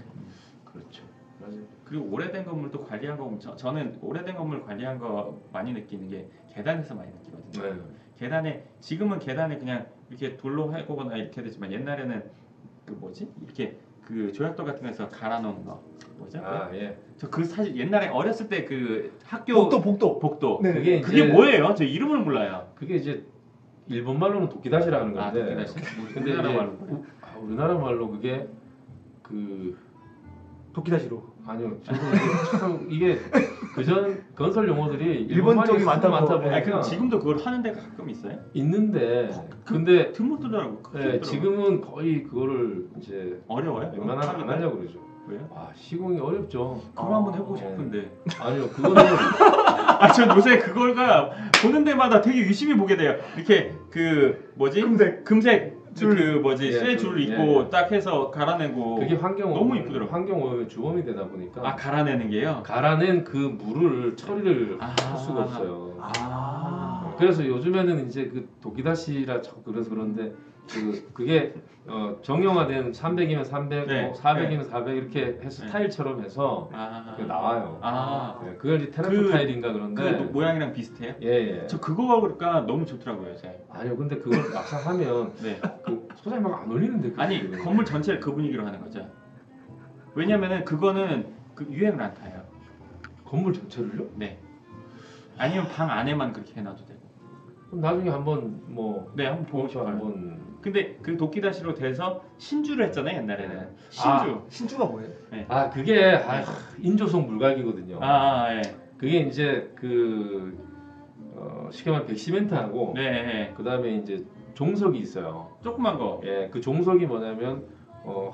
그렇죠. 맞아요. 그리고 오래된 건물도 관리한 거 저는 오래된 건물 관리한 거 많이 느끼는 게 계단에서 많이 느끼거든요. 네. 계단에 지금은 계단에 그냥 이렇게 돌로 해거나 이렇게 되지만 옛날에는 그 뭐지 이렇게 그 조약돌 같은 거에서 갈아놓은 거 뭐죠? 아 예. 저 그 사실 옛날에 어렸을 때 그 학교 복도. 네. 그게 그게 이제- 뭐예요? 저 이름을 몰라요. 그게 이제 일본 말로는 도끼다시라는 건데. 도끼다시? 근데 우리나라 이제 말로 뭐예요? 우리나라 말로 그게 그 도끼다시로. 아니요. 저도 이게 그전 건설 용어들이 일본 말이 쪽이 하도 많다고. 보니까 아니, 그럼 지금도 그걸 하는 데가 가끔 있어요? 있는데 근데 드물더라고. 지금은 거의 그거를 이제 어려워요? 웬만하면 안 하려고 그러죠. 왜요? 아 시공이 어렵죠. 그거 한번 해보고 네. 싶은데. 아니요 그거는 전 요새 그걸가 보는 데마다 되게 유심히 보게 돼요. 이렇게 그 뭐지? 금색 줄. 그 뭐지? 예, 쇠줄 줄. 있고 예. 딱 해서 갈아내고. 그게 환경 너무 이쁘더라고. 환경 오염의 주범이 되다 보니까 아 갈아내는 게요? 갈아낸 그 물을 처리를 아. 할 수가 없어요. 아. 그래서 요즘에는 이제 그 도끼다시라 자꾸 그래서 그런데 그게 정형화된 300이면 300, 네. 400이면 400 이렇게 해서 네. 타일처럼 해서 아. 그게 나와요. 아. 네, 그걸 이제 테라포 그- 타일인가 그 그런데 모양이랑 비슷해요? 예. 저 그거 보니까 너무 좋더라고요, 요새. 아니요 근데 그걸 막상 하면 네. 그 소장이 막 안 어울리는데 그게. 아니 건물 전체를 그 분위기로 하는 거죠. 왜냐면은 그거는 그 유행을 안 타요. 건물 전체를요? 네. 아니면 방 안에만 그렇게 해놔도 되고. 그럼 나중에 한번 뭐 네, 한번 보고 싶어요. 한번 근데 그 도끼다시로 돼서 신주를 했잖아요 옛날에는. 신주. 신주가 뭐예요? 아 그게 인조성 물갈기거든요. 예. 그게 이제 쉽게 말하면 백시멘트하고 네. 그 다음에 이제 종석이 있어요. 조그만 거. 예, 그 종석이 뭐냐면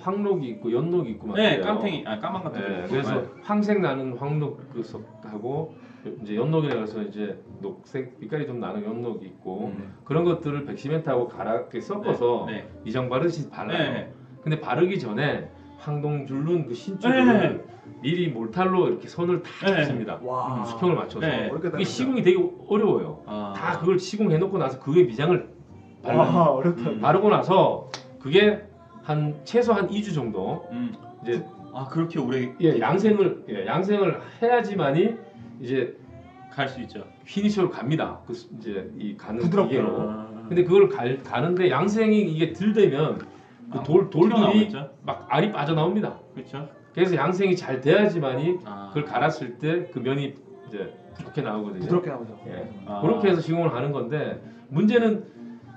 황록이 있고 연록이 있고 막 네, 그래요. 깜탱이 까만 것도 네, 있고. 그래서 네. 황색 나는 황록 그 색하고 이제 연록이라 해서 이제 녹색 빛깔이 좀 나는 연록이 있고 그런 것들을 백시멘트하고 이렇게 섞어서 네. 이장 바르듯이 발라요. 네. 근데 바르기 전에 황동 줄눈 그 신줄을 미리 몰탈로 이렇게 선을 다 잡습니다. 와. 수평을 맞춰서. 네. 이게 시공이 되게 어려워요. 다 그걸 시공해 놓고 나서 그게 미장을 와, 어렵다. 바르고 나서 그게 최소 한 2주 정도 이제 그렇게 오래 양생을 해야지만이 이제 갈 수 있죠. 피니셔로 갑니다. 이제 이 가는 부드럽게. 기계로. 근데 그걸 가는데 양생이 이게 들되면 그 돌들이 튀어나오겠죠? 막 알이 빠져나옵니다. 그렇죠. 그래서 양생이 잘 돼야지만이 아. 그걸 갈았을 때 그 면이 이제 부드럽게 나오거든요. 부드럽게 나오죠. 예. 아. 그렇게 해서 시공을 하는 건데 문제는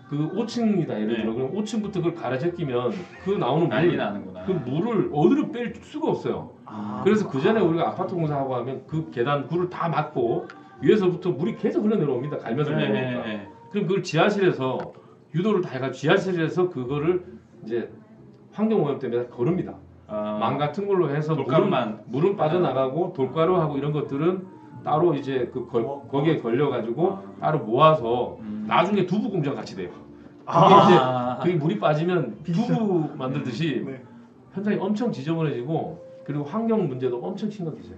그 5층이다 예를 들어 그럼 5층부터 그걸 갈아 제끼면 그 나오는 난리 나는구나. 그 물을 어디로 뺄 수가 없어요. 그래서 그 전에 우리가 아파트 공사하고 하면 그 계단 굴을 다 막고 위에서부터 물이 계속 흘러 내려옵니다. 갈면서 내려오니까. 그럼 그걸 지하실에서 유도를 다 해가지고 지하실에서 그거를 이제 환경 오염 때문에 거릅니다. 망 같은 걸로 해서 물은 빠져나가고 돌가루하고 이런 것들은 따로 이제 거기에 걸려가지고 따로 모아서 나중에 두부 공장 같이 돼요. 그게 물이 빠지면 두부 만들듯이 네. 현장이 엄청 지저분해지고 그리고 환경 문제도 엄청 심각해져요.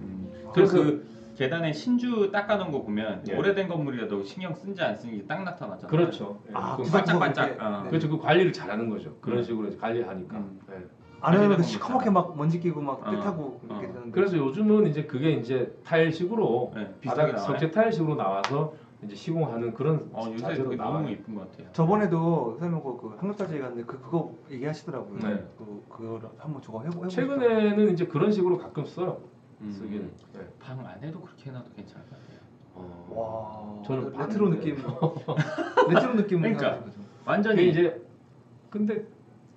그래서 그 계단에 신주 닦아놓은 거 보면 예. 오래된 건물이라도 신경 쓴지 안 쓴지 딱 나타나잖아요. 그렇죠. 예. 그 반짝반짝. 그렇죠. 그 관리를 잘하는 거죠. 그런 식으로 이제 관리하니까. 예. 안에는 시커멓게 막 먼지 끼고 막 어. 떼타고 이렇게 되는데. 그래서 요즘은 이제 그게 이제 타일식으로 비슷하게 나와요. 석재 타일식으로 나와서 이제 시공하는 그런 요새 자재로 그게 나와요. 너무 이쁜 것 같아요. 저번에도 설명고 그 한국사지에 갔는데 그거 얘기하시더라고요. 네. 그걸 한번 저거 해보고 최근에는 이제 그런 식으로 가끔 써요. 쓰기는. 네. 방 안에도 그렇게 해놔도 괜찮을 것 같아요. 와, 저는 레트로 느낌. 레트로 느낌. 그러니까. 그게 완전히 이제 근데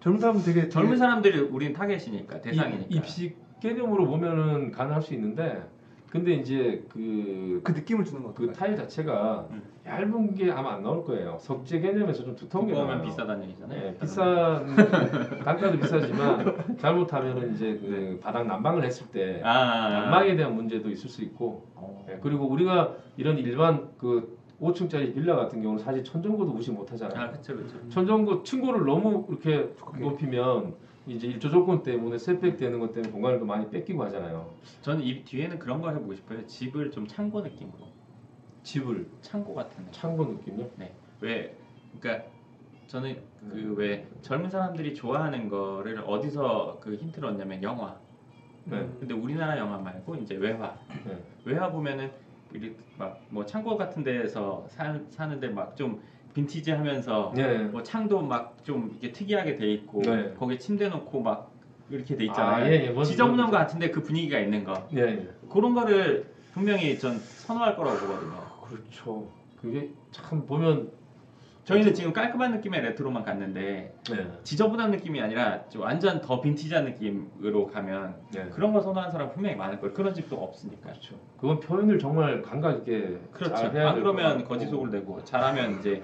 젊은 사람은 되게 젊은 사람들이 우린 타겟이니까 대상이니까. 입식 개념으로 보면은 가능할 수 있는데 근데 이제 그 느낌을 주는 것 그 같아요. 타일 자체가 얇은 게 아마 안 나올 거예요. 석재 개념에서 좀 두터운 게 두꺼우면 나와요. 비싸다는 얘기잖아요. 네, 비싼 단가도 비싸지만 잘못하면은 이제 그 바닥 난방을 했을 때 난방에 대한 문제도 있을 수 있고 네, 그리고 우리가 이런 일반 그 5층짜리 빌라 같은 경우는 사실 천정고도 무시 못 하잖아요. 그렇죠, 그렇죠. 천정고 층고를 너무 이렇게 높이면 이제 일조 조건 때문에 셋백 되는 것 때문에 공간을 또 많이 뺏기고 하잖아요. 저는 이 뒤에는 그런 거 해보고 싶어요. 집을 좀 창고 느낌으로. 집을 창고 같은 느낌. 창고 느낌요? 네. 왜? 그러니까 저는 그 왜 젊은 사람들이 좋아하는 거를 어디서 그 힌트를 얻냐면 영화. 네. 근데 우리나라 영화 말고 이제 외화. 네. 외화 보면은 막 뭐 창고 같은 데에서 사는데 막 좀 빈티지하면서 네. 뭐 창도 막 좀 이렇게 특이하게 돼 있고 네. 거기에 침대 놓고 막 이렇게 돼 있잖아요. 예, 지저분한 거 같은데 그 분위기가 있는 거. 예, 예. 그런 거를 분명히 전 선호할 거라고 보거든요. 그렇죠. 그게 참 보면 저희는 지금 깔끔한 느낌의 레트로만 갔는데 네. 지저분한 느낌이 아니라 좀 완전 더 빈티지한 느낌으로 가면 네. 그런 거 선호하는 사람 분명히 많을 거예요. 그런 집도 없으니까. 그렇죠. 그건 표현을 정말 감각 있게 그렇죠. 잘 해야 될 그러면 것 같고. 거짓속을 내고 잘하면 이제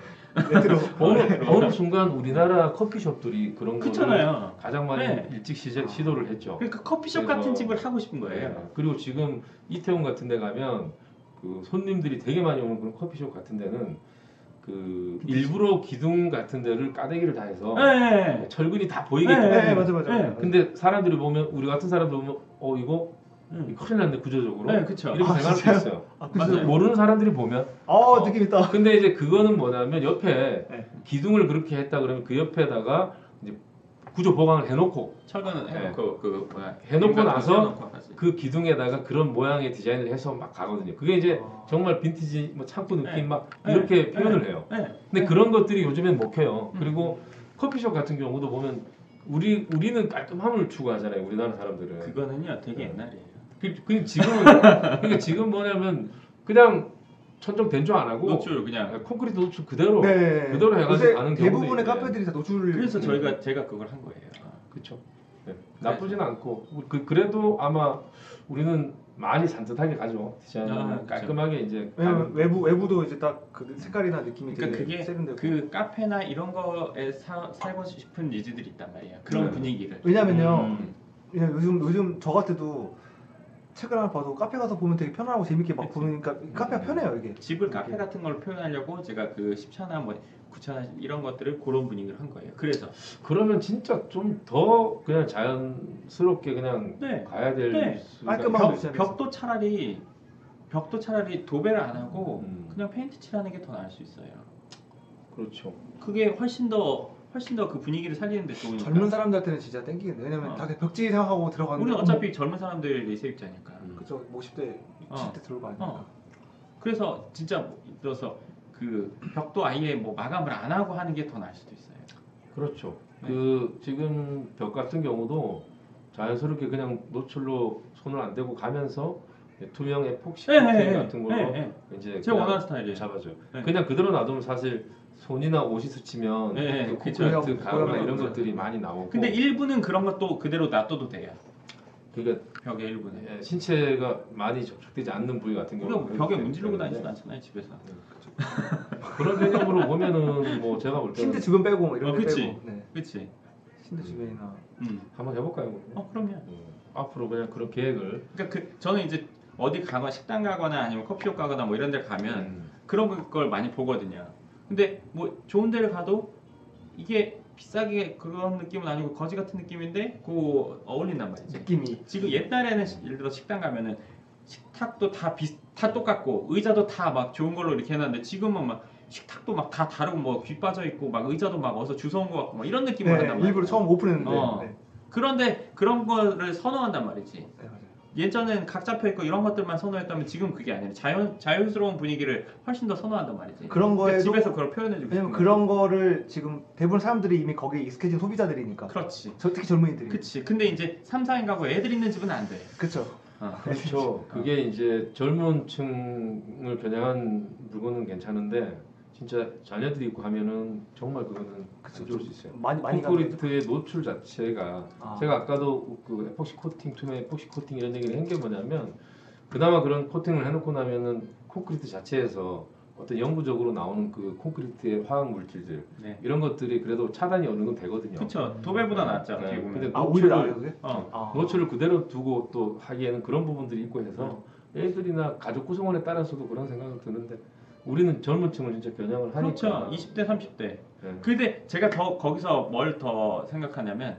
어느 순간 우리나라 커피숍들이 그런 거를 그렇잖아요. 가장 많이 네. 일찍 시도를 했죠. 그러니까 커피숍 그래서- 같은 집을 하고 싶은 거예요. 네. 그리고 지금 이태원 같은 데 가면 그 손님들이 되게 많이 오는 그런 커피숍 같은 데는 그 일부러 기둥 같은 데를 까대기를 다 해서 네. 철근이 다 보이게 네. 네, 해요. 맞아. 네. 근데 사람들이 보면 우리 같은 사람들 보면 이거 음. 큰일 났네 구조적으로 네, 그쵸. 이렇게 생각할 수 진짜요? 있어요. 맞아요. 모르는 사람들이 보면 느낌 있다. 근데 이제 그거는 뭐냐면 옆에 네. 기둥을 그렇게 했다 그러면 그 옆에다가 이제 구조 보강을 해놓고 철근은 네. 해놓고 그 뭐야 해놓고 인간 나서 해놓고 하지. 그 기둥에다가 그런 모양의 디자인을 해서 막 가거든요. 그게 이제 정말 빈티지 뭐 창고 느낌 네. 막 네. 이렇게 표현을 네. 해요. 네. 근데 그런 것들이 요즘엔 먹혀요. 그리고 커피숍 같은 경우도 보면 우리는 깔끔함을 추구하잖아요. 우리나라 사람들은. 그거는요 되게 옛날이에요. 그 지금은 그러니까 지금 뭐냐면 그냥 천정 된조 안 하고 노출 그냥. 콘크리트 노출 그대로 네. 그대로 해가지고 요새 가는 경우도 대부분의 있네. 카페들이 다 노출을. 그래서 제가 그걸 한 거예요. 그렇죠. 네. 나쁘진 않고 그래도 아마 우리는 많이 산뜻하게 가죠. 디자인은 깔끔하게 이제. 왜냐면 외부도 이제 딱 그 색깔이나 느낌이 그러니까 되게 그게 세련되고. 그 카페나 이런 거에 살고 싶은 니즈들이 있단 말이야. 그런 분위기를. 왜냐면요. 그냥 요즘 저 같아도 책을 하나 봐도 카페 가서 보면 되게 편안하고 재밌게 막 보니까 카페가 편해요 이게. 집을 카페 같은 걸 표현하려고 제가 그 10차나 뭐 9차나 이런 것들을 그런 분위기를 한 거예요. 그래서 그러면 진짜 좀 더 그냥 자연스럽게 그냥 네. 가야 될 네. 수가 깔끔하고 벽도 차라리 도배를 안 하고 그냥 페인트 칠하는 게 더 나을 수 있어요. 그렇죠. 그게 훨씬 더 그 분위기를 살리는 데 좋으니까. 젊은 사람들한테는 진짜 땡기겠네. 왜냐면 다들 벽지 생각하고 들어가는데 우리는 어차피 젊은 사람들이 세입자니까. 그쵸. 50대, 60대 들어오고 아니니까. 그래서 진짜 들어서 그 벽도 아예 뭐 마감을 안 하고 하는 게 더 나을 수도 있어요. 그렇죠. 네. 그 지금 벽 같은 경우도 자연스럽게 그냥 노출로 손을 안 대고 가면서 투명 에폭시 코팅 같은 걸로 이제 제가 원하는 스타일이에요. 잡아줘요. 네. 그냥 그대로 놔두면 사실 손이나 옷이 스치면 그 코크리트 가루나 이런 것들이 많이 나오고. 근데 일부는 그런 것도 그대로 놔둬도 돼요. 그러니까 벽의 일부는. 예, 신체가 많이 접촉되지 않는 부위 같은 경우. 우리가 벽에 문지르고 다니지도 않잖아요 집에서. 그런 개념으로 보면은 뭐 제가 볼 때는 침대 주변 빼고 뭐 이런 데 그치. 빼고. 네. 그렇지. 침대 주변이나. 한번 해볼까요? 그럼요. 앞으로 그냥 그런 계획을. 그러니까 저는 이제 어디 가거나 식당 가거나 아니면 커피숍 가거나 뭐 이런 데 가면 그런 걸 많이 보거든요. 근데 뭐 좋은 데를 가도 이게 비싸게 그런 느낌은 아니고 거지 같은 느낌인데 그 어울린단 말이지. 느낌이. 지금 옛날에는 예를 들어 식당 가면은 식탁도 다 똑같고 의자도 다 막 좋은 걸로 이렇게 해놨는데 지금은 막 식탁도 막 다 다르고 뭐 귀 빠져 있고 막 의자도 막 어디서 주워온 것 같고 막 이런 느낌을 한단 말이야. 일부러 처음 오픈했는데. 네. 그런데 그런 거를 선호한단 말이지. 네, 맞아요. 예전엔 각 잡혀 있고 이런 것들만 선호했다면 지금 그게 아니라 자연스러운 분위기를 훨씬 더 선호한단 말이지. 그런 거에도 집에서 그걸 표현해주고 왜냐면 싶은 그런 거를 지금 대부분 사람들이 이미 거기에 익숙해진 소비자들이니까. 그렇지. 특히 젊은이들이. 그치. 근데 이제 3, 4인 가구 애들 있는 집은 안 돼. 그쵸. 그렇죠. 그게 이제 젊은 층을 겨냥한 물건은 괜찮은데 진짜 자녀들이 있고 하면은 정말 그거는 안 좋을 수 있어요. 많이 콘크리트의 노출 자체가 제가 아까도 그 에폭시 코팅, 투명 에폭시 코팅 이런 얘기를 한 게 뭐냐면 그나마 그런 코팅을 해놓고 나면은 콘크리트 자체에서 어떤 영구적으로 나오는 그 콘크리트의 화학 물질들 이런 것들이 그래도 차단이 어느 정도 되거든요. 그렇죠. 도배보다 낫죠. 어떻게 보면. 근데 오히려 나아요 그게? 노출을 그대로 두고 또 하기에는 그런 부분들이 있고 해서 애들이나 가족 구성원에 따라서도 그런 생각을 드는데 우리는 젊은 층을 진짜 겨냥을 하니까. 그렇죠. 20대, 30대. 근데 제가 더 거기서 뭘 더 생각하냐면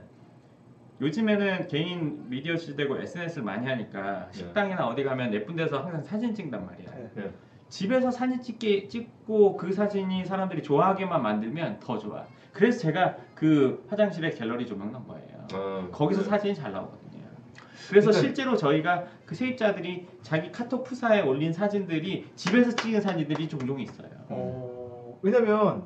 요즘에는 개인 미디어 시대고 SNS를 많이 하니까 식당이나 어디 가면 예쁜 데서 항상 사진 찍단 말이야. 집에서 사진 찍고 그 사진이 사람들이 좋아하게만 만들면 더 좋아. 그래서 제가 그 화장실에 갤러리 조명 넣은 거예요. 거기서 사진이 잘 나오거든요. 그래서 실제로 저희가 그 세입자들이 자기 카톡 프사에 올린 사진들이 집에서 찍은 사진들이 종종 있어요. 왜냐면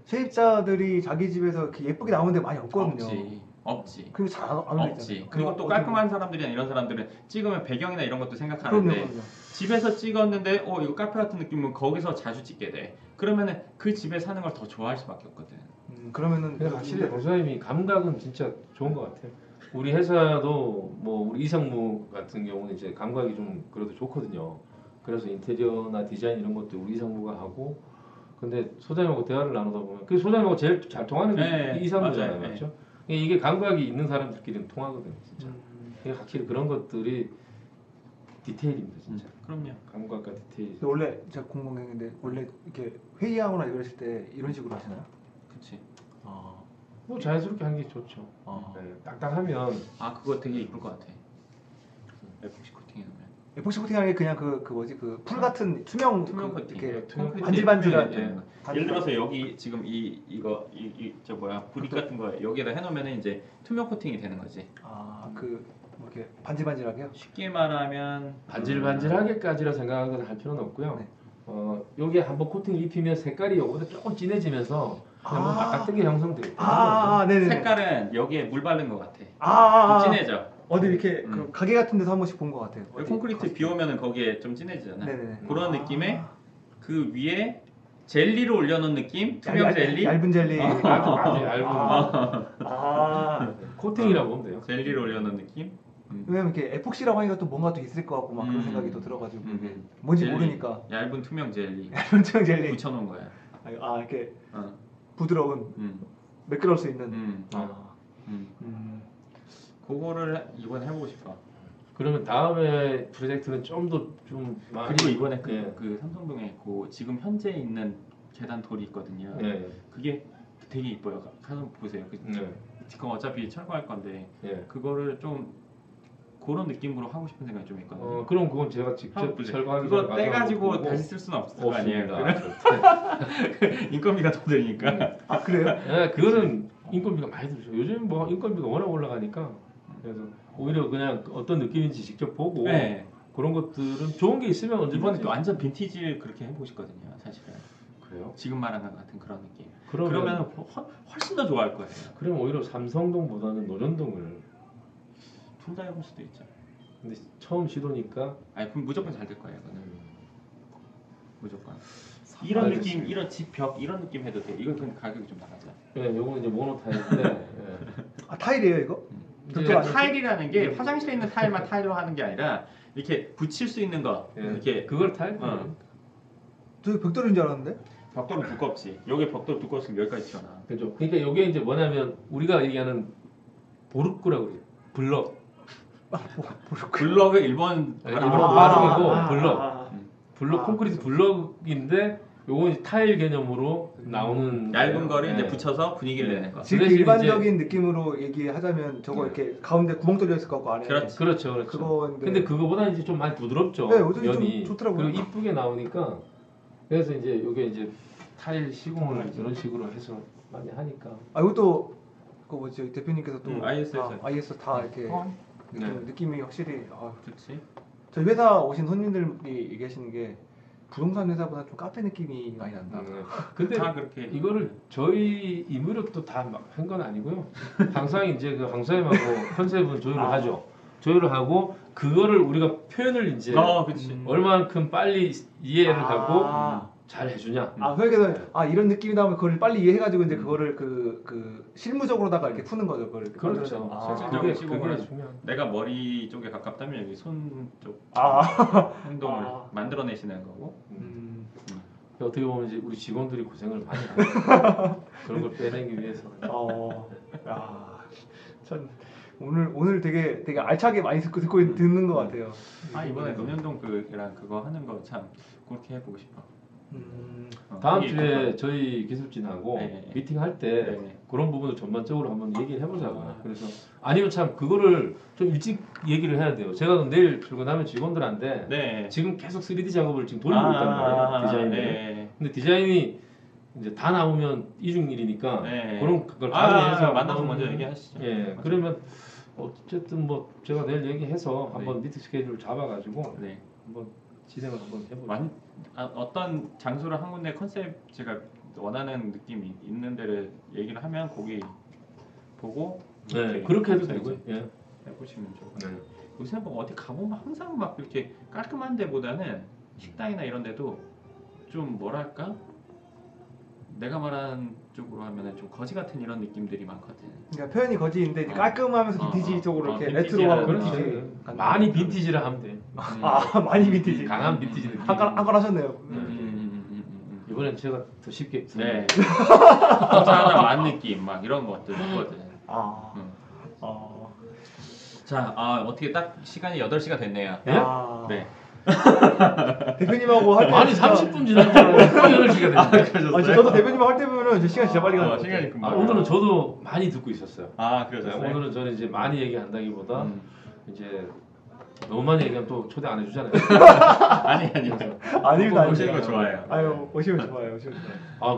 세입자들이 자기 집에서 이렇게 예쁘게 나오는 데 많이 없거든요. 없지. 그리고 잘 안 없지. 그리고 또 깔끔한 사람들이나 이런 사람들은 찍으면 배경이나 이런 것도 생각하는데 그럼요. 집에서 찍었는데 이거 카페 같은 느낌은 거기서 자주 찍게 돼. 그러면은 그 집에 사는 걸 더 좋아할 수밖에 없거든. 그러면은 확실히 강사님이 감각은 진짜 좋은 것 같아요. 우리 회사도 뭐 우리 이상무 같은 경우는 이제 감각이 좀 그래도 좋거든요. 그래서 인테리어나 디자인 이런 것도 우리 이상무가 하고 근데 소장님하고 대화를 나누다 보면 그 소장님하고 제일 잘 통하는 게 이상무잖아요, 맞죠? 이게 감각이 있는 사람들끼리는 통하거든요, 진짜. 확실히 그런 것들이 디테일입니다, 진짜. 그럼요. 감각과 디테일. 원래 제가 궁금했는데 원래 이렇게 회의하거나 이러실 때 이런 식으로 하시나요? 그렇지. 뭐 자연스럽게 하는 게 좋죠. 딱딱하면 그거 되게 이쁠 것 같아. 에폭시 코팅 해놓으면. 에폭시 코팅하는 게 그냥 그 뭐지 그 풀 같은 투명 코팅. 이렇게 반질반질한. 예를 들어서 여기 지금 이거 저 브릭 같은 거 여기에다 해놓으면 이제 투명 코팅이 되는 거지. 그 뭐 이렇게 반질반질하게요? 쉽게 말하면 반질반질하게까지라 생각을 할 필요는 없고요. 여기에 한번 코팅을 입히면 색깔이 여기보다 조금 진해지면서 그냥 뭐 아까뜨게 형성돼요. 네네. 색깔은 여기에 물 바른 것 같아. 진해져. 어디 이렇게 그 가게 같은 데서 한 번씩 본 것 같아요. 콘크리트 비 오면은 거기에 좀 진해지잖아. 네네. 그런 느낌에 그 위에 젤리를 올려놓은 느낌? 투명 젤리? 얇은 젤리. 아주 얇은. 코팅이라고 보면 돼요. 젤리를 올려놓은 느낌? 왜냐면 이렇게 에폭시라고 하니까 또 뭔가 또 있을 것 같고 막 그런 생각이 또 들어가지고 이게 뭔지 젤리. 모르니까. 얇은 투명 젤리. 얇은 젤리. 붙여놓은 거야. 아 이렇게 부드러운 매끄러울 수 있는. 그거를 이번에 해보고 싶어. 그러면 다음에 프로젝트는 좀 더 좀 많이. 그리고 이번에 그 삼성동에 그 지금 현재 있는 계단 돌이 있거든요. 그게 되게 이뻐요. 가서 보세요. 그럼 어차피 철거할 건데 그거를 좀 그런 느낌으로 하고 싶은 생각이 좀 있거든요. 그럼 그건 제가 직접 철거하기 그거 떼가지고 다시 쓸 수는 없을 거 아니에요. 인건비가 더 들니까. 아 그래요? 네, 그거는 인건비가 많이 들죠. 요즘 뭐 인건비가 워낙 올라가니까 그래서 오히려 그냥 어떤 느낌인지 직접 보고 그런 것들은 좋은 게 있으면 언제든지. 이번에 완전 빈티지를 그렇게 해보고 싶거든요. 사실은. 그래요? 지금 말하는 것 같은 그런 느낌. 그러면 훨씬 더 좋아할 거예요. 그럼 오히려 삼성동보다는 노전동을 둘 다 해볼 수도 있죠. 근데 처음 시도니까. 아니 그럼 무조건 잘 될 거예요. 그거는. 무조건. 이런 느낌, 이런 집 벽 이런 느낌 해도 돼. 이건 근데 가격이 좀 나가죠. 네, 요거는 이제 모노 타일인데. 아 타일이에요 이거? 그러니까 타일이라는 게 화장실에 있는 타일만 타일로 하는 게 아니라 이렇게 붙일 수 있는 거 이렇게 그걸 타일? 저 벽돌인 줄 알았는데? 벽돌은 두껍지. 여기 벽돌 두꺼웠으면 여기까지 튀어나. 그죠. 그러니까 이게 이제 뭐냐면 우리가 얘기하는 보르크라고 그래요. 블럭. 블럭은 일본 발음이고 블럭. 블럭 콘크리트 블럭인데 요건 이제 타일 개념으로 나오는 얇은 거를 이제 붙여서 분위기를 내는 거. 지금 일반적인 느낌으로 얘기하자면 저거 이렇게 가운데 구멍 뚫려 있을 것 같고 안에. 그렇죠. 그거 근데 그거보다 이제 좀 많이 부드럽죠. 네, 요즘 면이. 좀 좋더라고요. 그리고 이쁘게 나오니까 그래서 이제 요게 이제 타일 시공을 이런 식으로 해서 많이 하니까. 아 이것도 그 뭐지 대표님께서 또 IS 다 이렇게 느낌이 확실히 좋지. 저희 회사 오신 손님들이 얘기하시는 게 부동산 회사보다 좀 카페 느낌이 많이 난다. 근데 다 그렇게 이거를 저희 임의력도 다 한 건 아니고요. 항상 이제 그 강사님하고 컨셉은 조율을 하죠. 조율을 하고 그거를 우리가 표현을 이제 얼마만큼 빨리 이해를 하고 잘 해주냐. 그러니까 이런 느낌이 나오면 그걸 빨리 이해해가지고 이제 그거를 그 실무적으로다가 이렇게 푸는 거죠. 그걸 그렇죠. 그게 중요한. 내가 머리 쪽에 가깝다면 여기 손 쪽 행동을 만들어내시는 거고. 어떻게 보면 이제 우리 직원들이 고생을 많이 하고 그런 걸 빼내기 위해서. 전 오늘 되게 알차게 많이 듣는 것 같아요. 이번에 논현동 그랑 그거 하는 거 참 그렇게 해보고 싶어. 다음 주에 저희 기술진하고 미팅할 때 그런 부분을 전반적으로 한번 얘기를 해보자고요. 그래서 아니면 참 그거를 좀 일찍 얘기를 해야 돼요. 제가 내일 출근하면 직원들한테 지금 계속 3D 작업을 지금 돌리고 있단 말이에요. 디자인을. 근데 디자인이 이제 다 나오면 이중일이니까 그런 걸 가정해서 만나서 먼저 얘기하시죠. 그러면 어쨌든 뭐 제가 내일 얘기해서 한번 미팅 스케줄 잡아가지고 한번 진행을 한번 해보죠. 어떤 장소를 한 군데 컨셉 제가 원하는 느낌이 있는 데를 얘기를 하면 거기 보고 그렇게 해도 되고요. 해보시면 좋아요. 요새 뭐 어디 가보면 항상 막 이렇게 깔끔한 데보다는 식당이나 이런 데도 좀 뭐랄까 내가 말한 쪽으로 하면은 좀 거지 같은 이런 느낌들이 많거든. 그러니까 표현이 거지인데 깔끔하면서 빈티지 쪽으로 이렇게 레트로하고 빈티지. 많이 빈티지를 하면 돼. 많이 빈티지. 강한 빈티지 느낌. 한건 하셨네요. 이번엔 제가 더 쉽게. 하나 만 느낌 막 이런 것들 있거든. 자, 어떻게 딱 시간이 8시가 됐네요. 네. 대표님하고 할 때 아니 30분 지난 줄 알았는데 8시가 됐는데. 저도 대표님하고 할 때 보면 시간 진짜 빨리 가는 시간이 금방. 오늘은 저도 많이 듣고 있었어요. 그러셨어요? 오늘은 저는 이제 많이 얘기한다기보다 이제 너무 많이 얘기하면 또 초대 안 해주잖아요. 아닙니다. 오시는 거 좋아해요. 오시면 좋아요.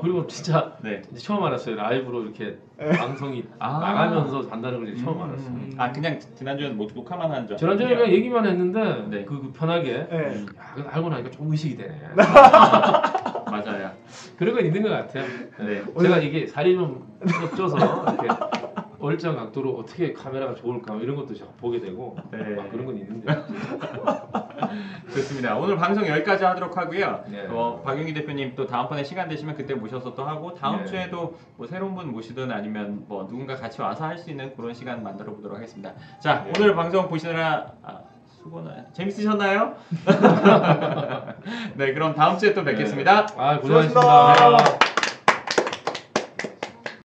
그리고 진짜 처음 알았어요. 라이브로 이렇게 방송이 나가면서 한다는 걸 처음 알았어요. 그냥 지난주에는 녹화만 한 줄. 지난주에 그냥 얘기만 했는데 그 편하게. 알고 나니까 좀 의식이 되네. 맞아요. 그런 건 있는 것 같아요. 제가 이게 살이 좀 쪄서 이렇게 얼짱 각도로 어떻게 카메라가 좋을까 이런 것도 제가 보게 되고 그런 건 있는데 좋습니다. 오늘 방송 여기까지 하도록 하고요. 네. 박용희 대표님 또 다음번에 시간 되시면 그때 모셔서 또 하고 다음 네. 주에도 뭐 새로운 분 모시든 아니면 뭐 누군가 같이 와서 할 수 있는 그런 시간 만들어 보도록 하겠습니다. 자, 네. 오늘 방송 보시느라 수고는 재밌으셨나요? 네, 그럼 다음 주에 또 뵙겠습니다. 고생하셨습니다.